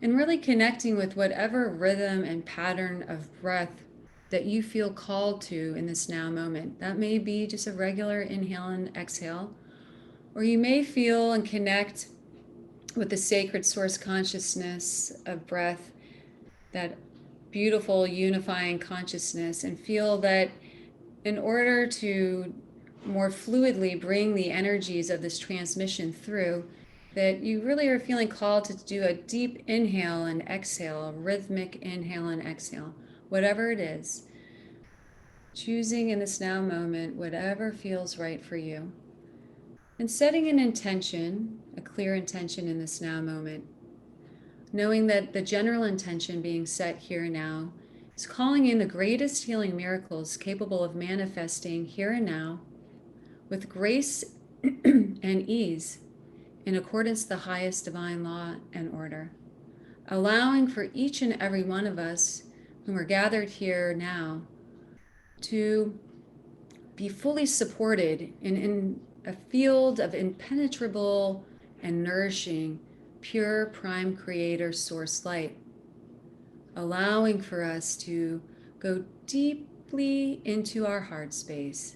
and really connecting with whatever rhythm and pattern of breath that you feel called to in this now moment. That may be just a regular inhale and exhale, or you may feel and connect with the sacred source consciousness of breath, that beautiful unifying consciousness, and feel that in order to more fluidly bring the energies of this transmission through, that you really are feeling called to do a deep inhale and exhale, a rhythmic inhale and exhale, whatever it is. Choosing in this now moment whatever feels right for you. And setting an intention, a clear intention in this now moment. Knowing that the general intention being set here and now is calling in the greatest healing miracles capable of manifesting here and now with grace and ease, in accordance to the highest divine law and order, allowing for each and every one of us whom are gathered here now to be fully supported in a field of impenetrable and nourishing, pure prime creator source light, allowing for us to go deeply into our heart space,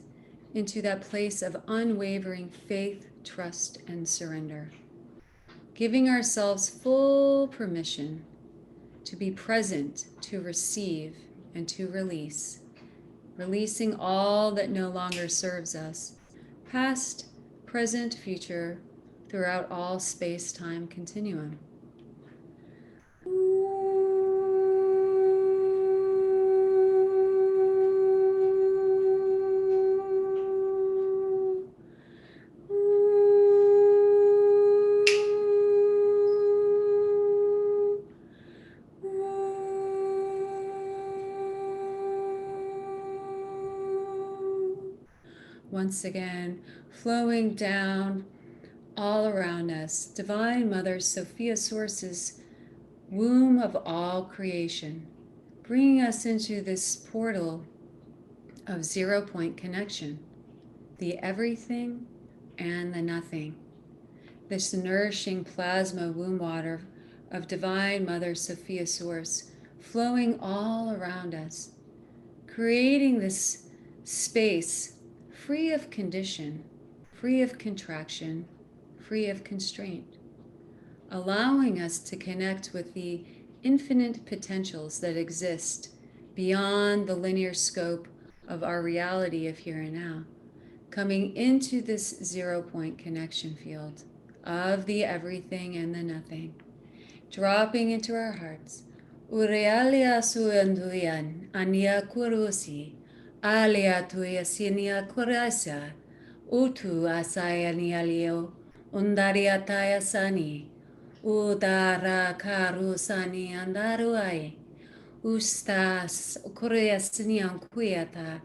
into that place of unwavering faith, trust, and surrender, giving ourselves full permission to be present, to receive, and to release, releasing all that no longer serves us, past, present, future, throughout all space-time continuum. once again, flowing down all around us. Divine Mother Sophia Source's womb of all creation, bringing us into this portal of 0 point connection, the everything and the nothing. This nourishing plasma womb water of Divine Mother Sophia Source flowing all around us, creating this space free of condition, free of contraction, free of constraint, allowing us to connect with the infinite potentials that exist beyond the linear scope of our reality of here and now, coming into this 0 point connection field of the everything and the nothing, dropping into our hearts. Urealia suanduyan ania kurusi, alia tuya sinia kurasa, utu asayanialio, undariataya sani, udara karusani andaruai, ustas kuriasinian kuyata,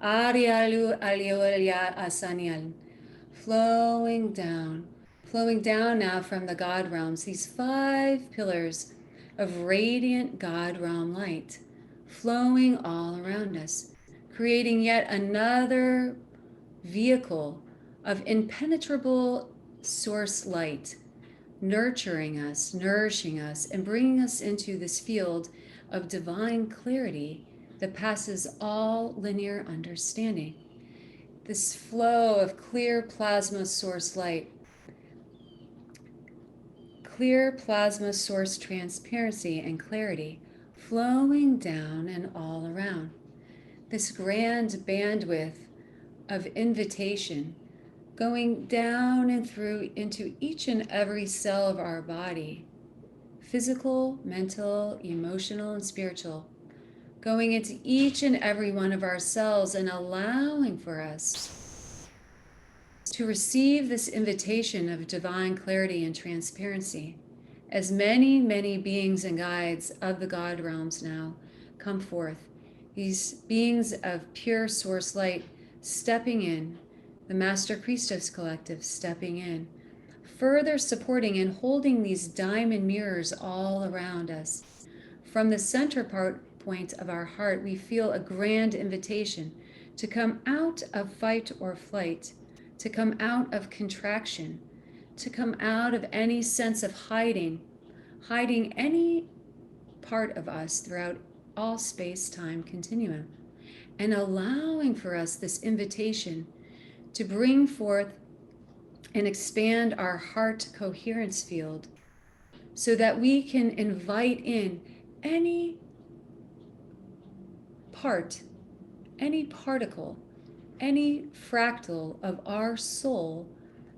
arialu aliolia asanial, flowing down now from the God realms, these 5 pillars of radiant God realm light, flowing all around us, creating yet another vehicle of impenetrable source light, nurturing us, nourishing us, and bringing us into this field of divine clarity that passes all linear understanding. This flow of clear plasma source light, clear plasma source transparency and clarity flowing down and all around. This grand bandwidth of invitation going down and through into each and every cell of our body, physical, mental, emotional, and spiritual, going into each and every one of our cells and allowing for us to receive this invitation of divine clarity and transparency as many, many beings and guides of the God realms now come forth. These beings of pure source light stepping in, the Master Christos Collective stepping in, further supporting and holding these diamond mirrors all around us. From the center point of our heart, we feel a grand invitation to come out of fight or flight, to come out of contraction, to come out of any sense of hiding any part of us throughout all space-time continuum, and allowing for us this invitation to bring forth and expand our heart coherence field so that we can invite in any part, any particle, any fractal of our soul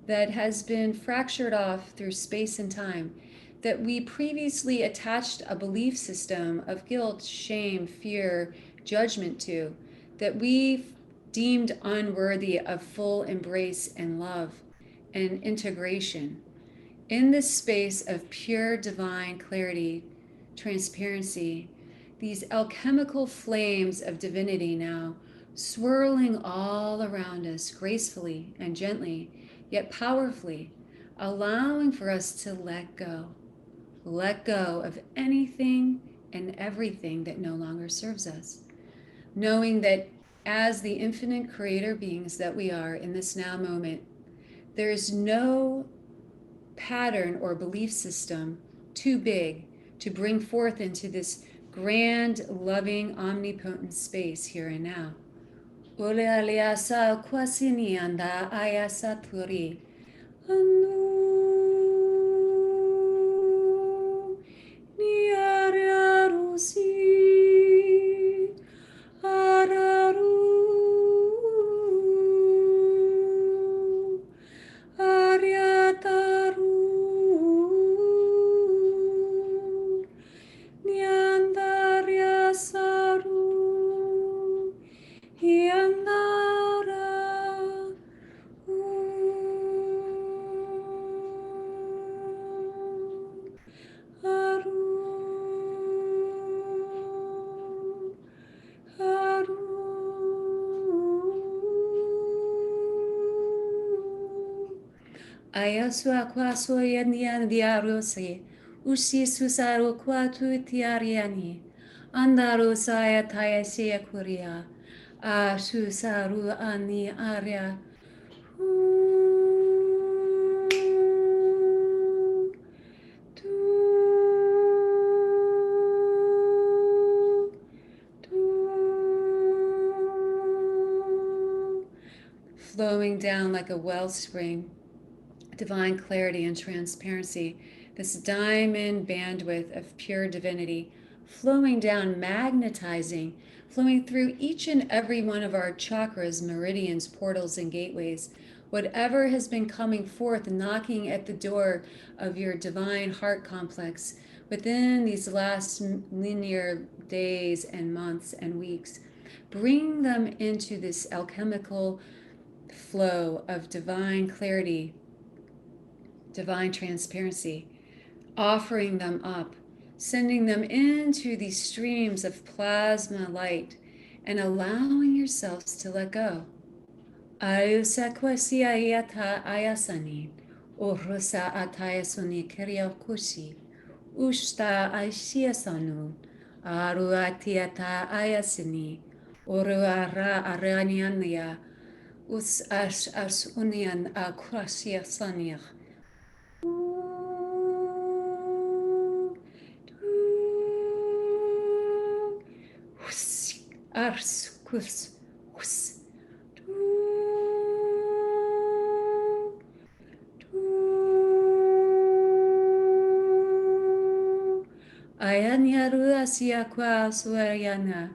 that has been fractured off through space and time, that we previously attached a belief system of guilt, shame, fear, judgment to, that we deemed unworthy of full embrace and love and integration. In this space of pure divine clarity, transparency, these alchemical flames of divinity now swirling all around us gracefully and gently, yet powerfully, allowing for us to let go of anything and everything that no longer serves us, knowing that as the infinite creator beings that we are in this now moment, there is no pattern or belief system too big to bring forth into this grand, loving, omnipotent space here and now. Ole aliasa kwasini anda ayasa turi. Anu ni ararusi araru ariataru niandaria saru Yandara, Aru, Aru, Ayasua kwa soyandian diarose. Usi susaro kwa tuitiariani. Andaro saya taya sea kuria. A susaru ani aria. Flowing down like a wellspring, divine clarity and transparency, this diamond bandwidth of pure divinity, flowing down, magnetizing, flowing through each and every one of our chakras, meridians, portals, and gateways. Whatever has been coming forth, knocking at the door of your divine heart complex within these last linear days and months and weeks, bring them into this alchemical flow of divine clarity, divine transparency, offering them up, sending them into these streams of plasma light, and allowing yourselves to let go. Ayusakwasi ayata ayasani, urusa atayasuni kiriokushi, ushta aishiasanu, aruatiata ayasini, uruara araniania, us as unian akrasia sanir. Ars kus kus. Ayanyaru asia kwa suayana.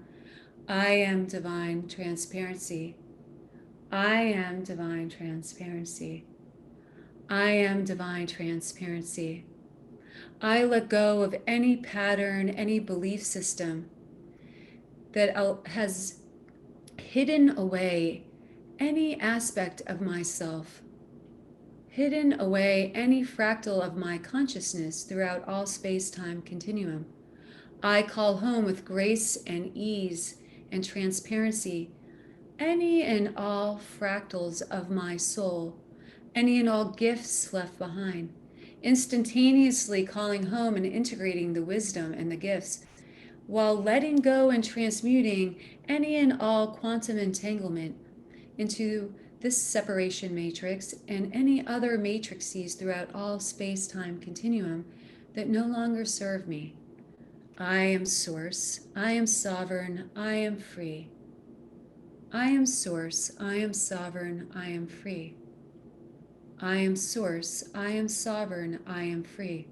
I am divine transparency. I am divine transparency. I am divine transparency. I let go of any pattern, any belief system that has hidden away any aspect of myself, hidden away any fractal of my consciousness throughout all space-time continuum. I call home with grace and ease and transparency any and all fractals of my soul, any and all gifts left behind, instantaneously calling home and integrating the wisdom and the gifts, while letting go and transmuting any and all quantum entanglement into this separation matrix and any other matrices throughout all space-time continuum that no longer serve me. I am source, I am sovereign, I am free. I am source, I am sovereign, I am free. I am source, I am sovereign, I am free.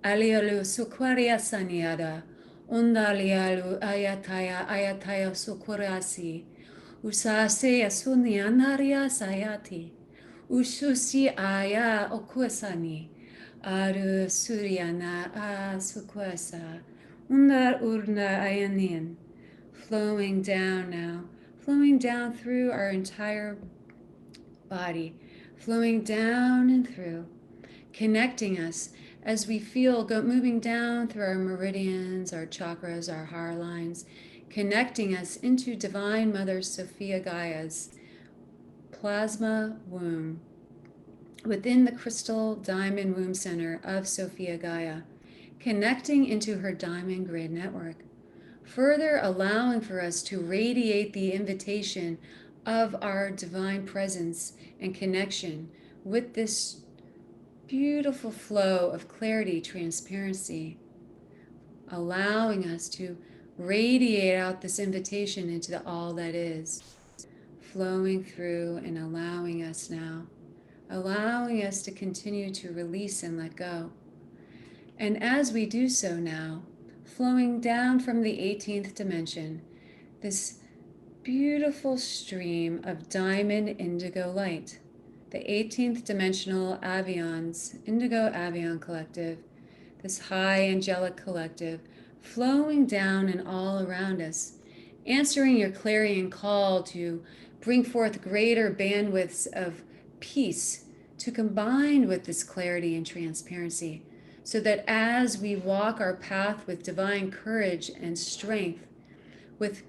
Alialu sukwaria saniada, undalialu ayataya sukurasi, usase asuni anaria sayati, ususi aya okusani, aru suryana a sukwasa, undar urna ayanin, flowing down now, flowing down through our entire body, flowing down and through, connecting us as we feel moving down through our meridians, our chakras, our heart lines, connecting us into Divine Mother Sophia Gaia's plasma womb, within the crystal diamond womb center of Sophia Gaia, connecting into her diamond grid network, further allowing for us to radiate the invitation of our divine presence and connection with this beautiful flow of clarity, transparency, allowing us to radiate out this invitation into all that is, flowing through and allowing us now, allowing us to continue to release and let go. And as we do so now, flowing down from the 18th dimension, this beautiful stream of diamond indigo light, the 18th dimensional avions, indigo avion collective, this high angelic collective, flowing down and all around us, answering your clarion call to bring forth greater bandwidths of peace to combine with this clarity and transparency, so that as we walk our path with divine courage and strength, with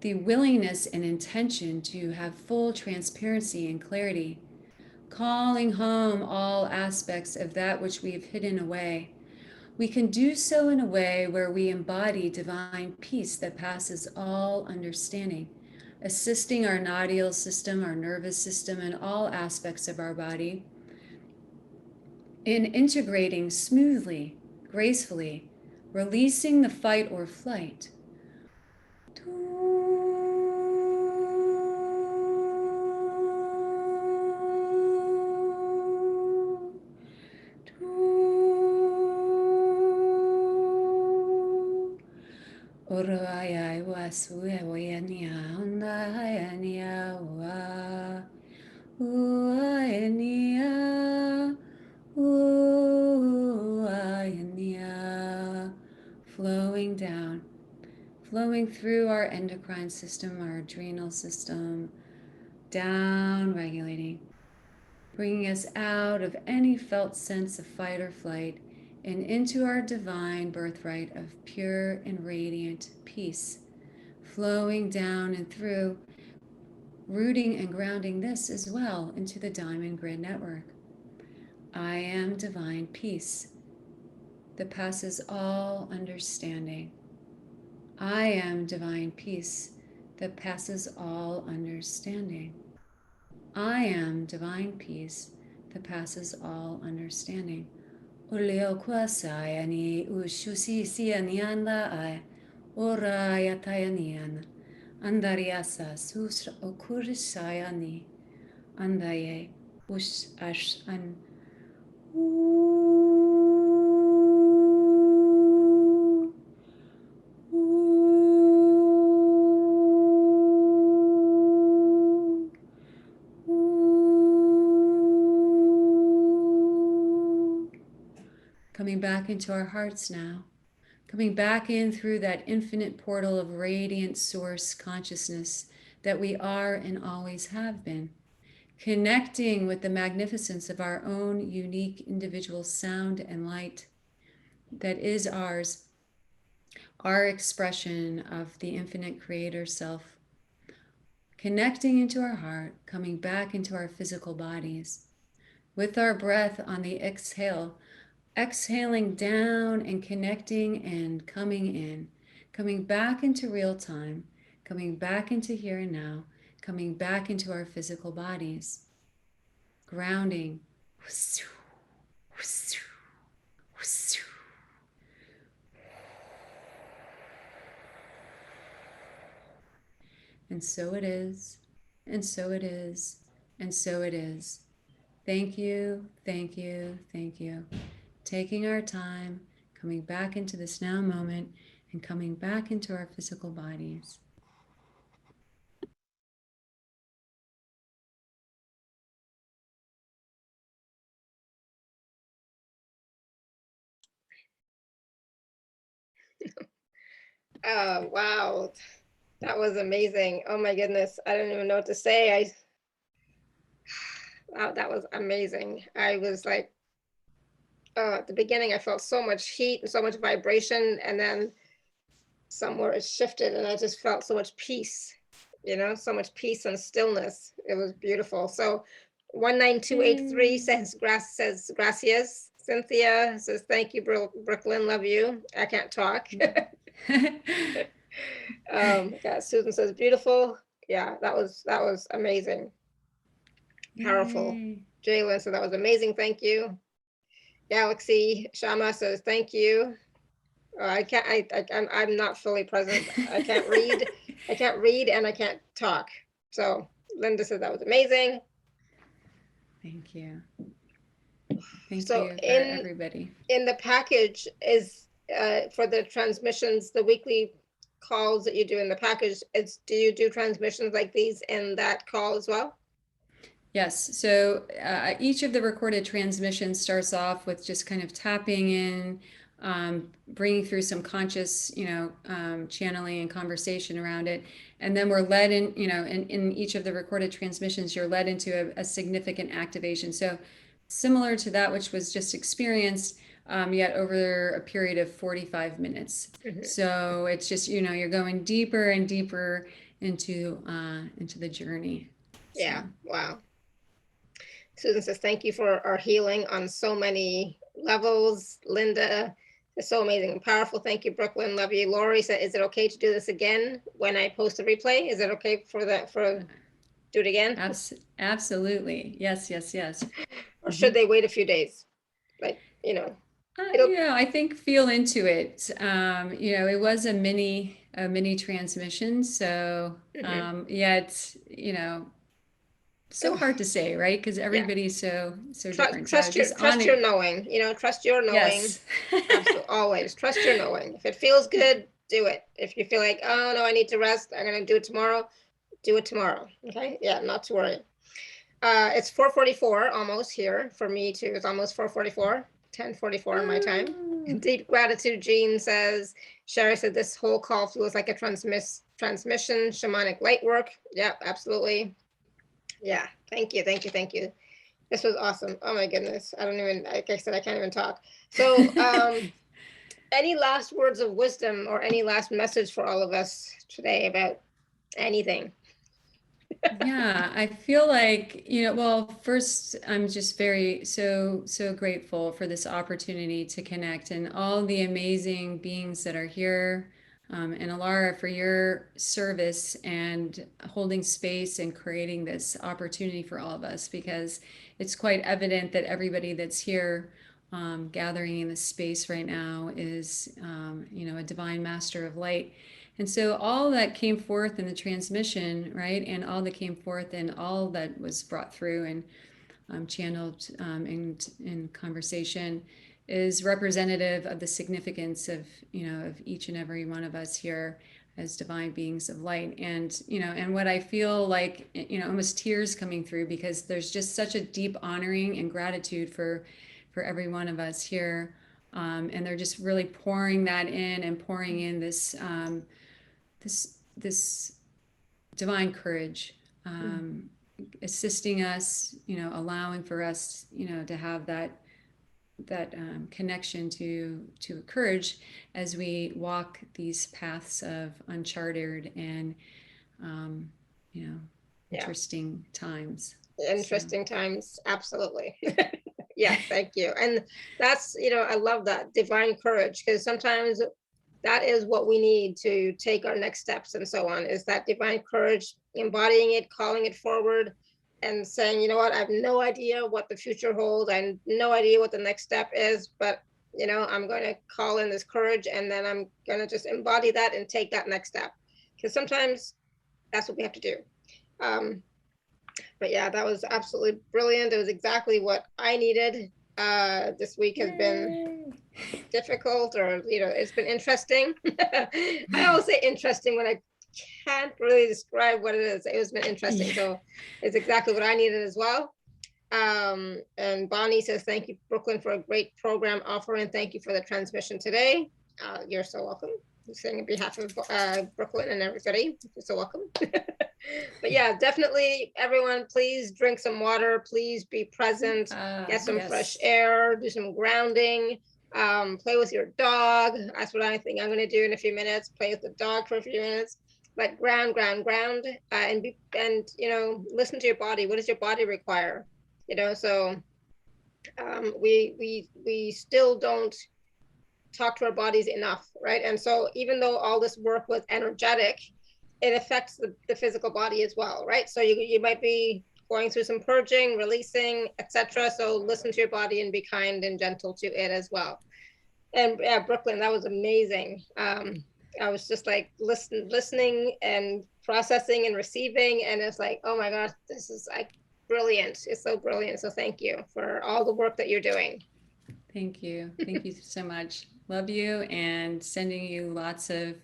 the willingness and intention to have full transparency and clarity, calling home all aspects of that which we've hidden away. We can do so in a way where we embody divine peace that passes all understanding, assisting our nodal system, our nervous system, and all aspects of our body in integrating smoothly, gracefully, releasing the fight or flight. Oraya wasue oyania ondaya wa uayania uayania, flowing down, flowing through our endocrine system, our adrenal system, down regulating, bringing us out of any felt sense of fight or flight and into our divine birthright of pure and radiant peace, flowing down and through, rooting and grounding this as well into the Diamond Grid Network. I am divine peace that passes all understanding. I am divine peace that passes all understanding. I am divine peace that passes all understanding. Uleo kwasayani ushusisianianda ai orayatayanian andariasa sus okurisayani andaye ush ash an coming back into our hearts now, coming back in through that infinite portal of radiant source consciousness that we are and always have been, connecting with the magnificence of our own unique individual sound and light that is ours, our expression of the infinite creator self, connecting into our heart, coming back into our physical bodies. With our breath on the exhale, exhaling down and connecting and coming in, coming back into real time, coming back into here and now, coming back into our physical bodies, grounding. And so it is, and so it is, and so it is. Thank you, thank you, thank you. Taking our time, coming back into this now moment, and coming back into our physical bodies. Oh, wow. That was amazing. Oh my goodness. I don't even know what to say. Wow, that was amazing. I was like, at the beginning, I felt so much heat and so much vibration, and then somewhere it shifted, and I just felt so much peace, so much peace and stillness. It was beautiful. So 19283 says gracias. Cynthia says, thank you, Brooklyn, love you. I can't talk. God, Susan says, beautiful. Yeah, that was amazing. Powerful. Yay. Jalen said, that was amazing. Thank you. Galaxy Shama says, thank you. I'm not fully present. I can't read. I can't read and I can't talk. So Linda said that was amazing. Thank you. Thank So you for everybody. In the package is for the transmissions, the weekly calls that you do in the package, do you do transmissions like these in that call as well? Yes. So each of the recorded transmissions starts off with just kind of tapping in, bringing through some conscious, channeling and conversation around it. And then we're led in, in each of the recorded transmissions, you're led into a significant activation. So similar to that which was just experienced, yet over a period of 45 minutes. Mm-hmm. So it's just, you're going deeper and deeper into the journey. Yeah. Wow. Susan says, thank you for our healing on so many levels. Linda, it's so amazing and powerful. Thank you, Brooklyn. Love you. Lori said, is it okay to do this again when I post a replay? Is it okay for do it again? Absolutely. Yes, yes, yes. Or should they wait a few days? Like, I think feel into it. It was a mini transmission. So, it's, so hard to say, right? Because everybody's so different. So trust your knowing, trust your knowing. Yes. Absolutely, always trust your knowing. If it feels good, do it. If you feel like, oh no, I need to rest, I'm gonna do it tomorrow, do it tomorrow. Okay, yeah, not to worry. It's 4:44 almost here for me too. It's almost 4:44, 10:44 my time. Deep gratitude, Jean says. Sherry said this whole call feels like a transmission, shamanic light work. Yeah, absolutely. Yeah, thank you. This was awesome. Oh my goodness. Like I said, I can't even talk. So any last words of wisdom or any last message for all of us today about anything? Yeah, I feel like, well, first, I'm just so grateful for this opportunity to connect and all the amazing beings that are here. And Alara, for your service and holding space and creating this opportunity for all of us, because it's quite evident that everybody that's here gathering in this space right now is, a divine master of light. And so all that came forth in the transmission, right, and all that came forth and all that was brought through and channeled in conversation is representative of the significance of, of each and every one of us here as divine beings of light. And, and what I feel like, almost tears coming through, because there's just such a deep honoring and gratitude for every one of us here. And they're just really pouring that in and pouring in this, this divine courage, assisting us, allowing for us, to have that connection to courage as we walk these paths of uncharted and interesting times. Interesting times, absolutely. Yeah, thank you. And that's, I love that divine courage, because sometimes that is what we need to take our next steps and so on, is that divine courage, embodying it, calling it forward and saying, you know what, I have no idea what the future holds. I have no idea what the next step is, but I'm going to call in this courage, and then I'm going to just embody that and take that next step. Because sometimes that's what we have to do. But yeah, that was absolutely brilliant. It was exactly what I needed. This week has been difficult, or it's been interesting. I always say interesting when I can't really describe what it is. It has been interesting. So it's exactly what I needed as well. And Bonnie says, thank you, Brooklyn, for a great program offering. Thank you for the transmission today. You're so welcome. I'm saying on behalf of Brooklyn and everybody, you're so welcome. But yeah, definitely everyone, please drink some water, please be present, get some fresh air, do some grounding, play with your dog. That's what I think I'm going to do in a few minutes, play with the dog for a few minutes, but ground, and listen to your body. What does your body require? So we still don't talk to our bodies enough, right? And so even though all this work was energetic, it affects the physical body as well, right? So you might be going through some purging, releasing, etc. So listen to your body and be kind and gentle to it as well. And yeah, Brooklyn, that was amazing. I was just like listening and processing and receiving, and it's like, oh my gosh, this is like brilliant. It's so brilliant. So thank you for all the work that you're doing. Thank you so much. Love you, and sending you lots of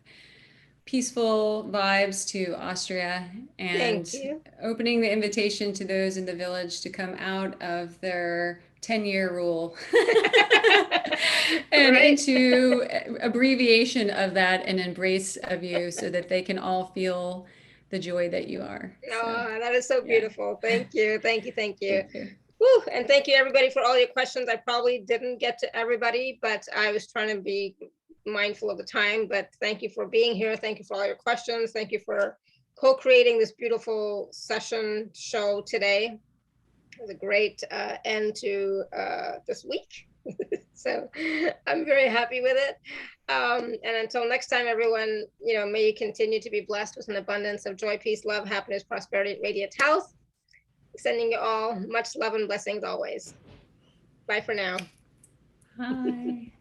peaceful vibes to Austria, and opening the invitation to those in the village to come out of their 10-year rule and into abbreviation of that and embrace of you, so that they can all feel the joy that you are. Oh, that is so beautiful. Thank you. Woo, and thank you everybody for all your questions. I probably didn't get to everybody, but I was trying to be mindful of the time. But thank you for being here. Thank you for all your questions. Thank you for co-creating this beautiful session show today. It was a great end to this week. So I'm very happy with it. And until next time, everyone, may you continue to be blessed with an abundance of joy, peace, love, happiness, prosperity, and radiant health. Sending you all much love and blessings always. Bye for now. Hi.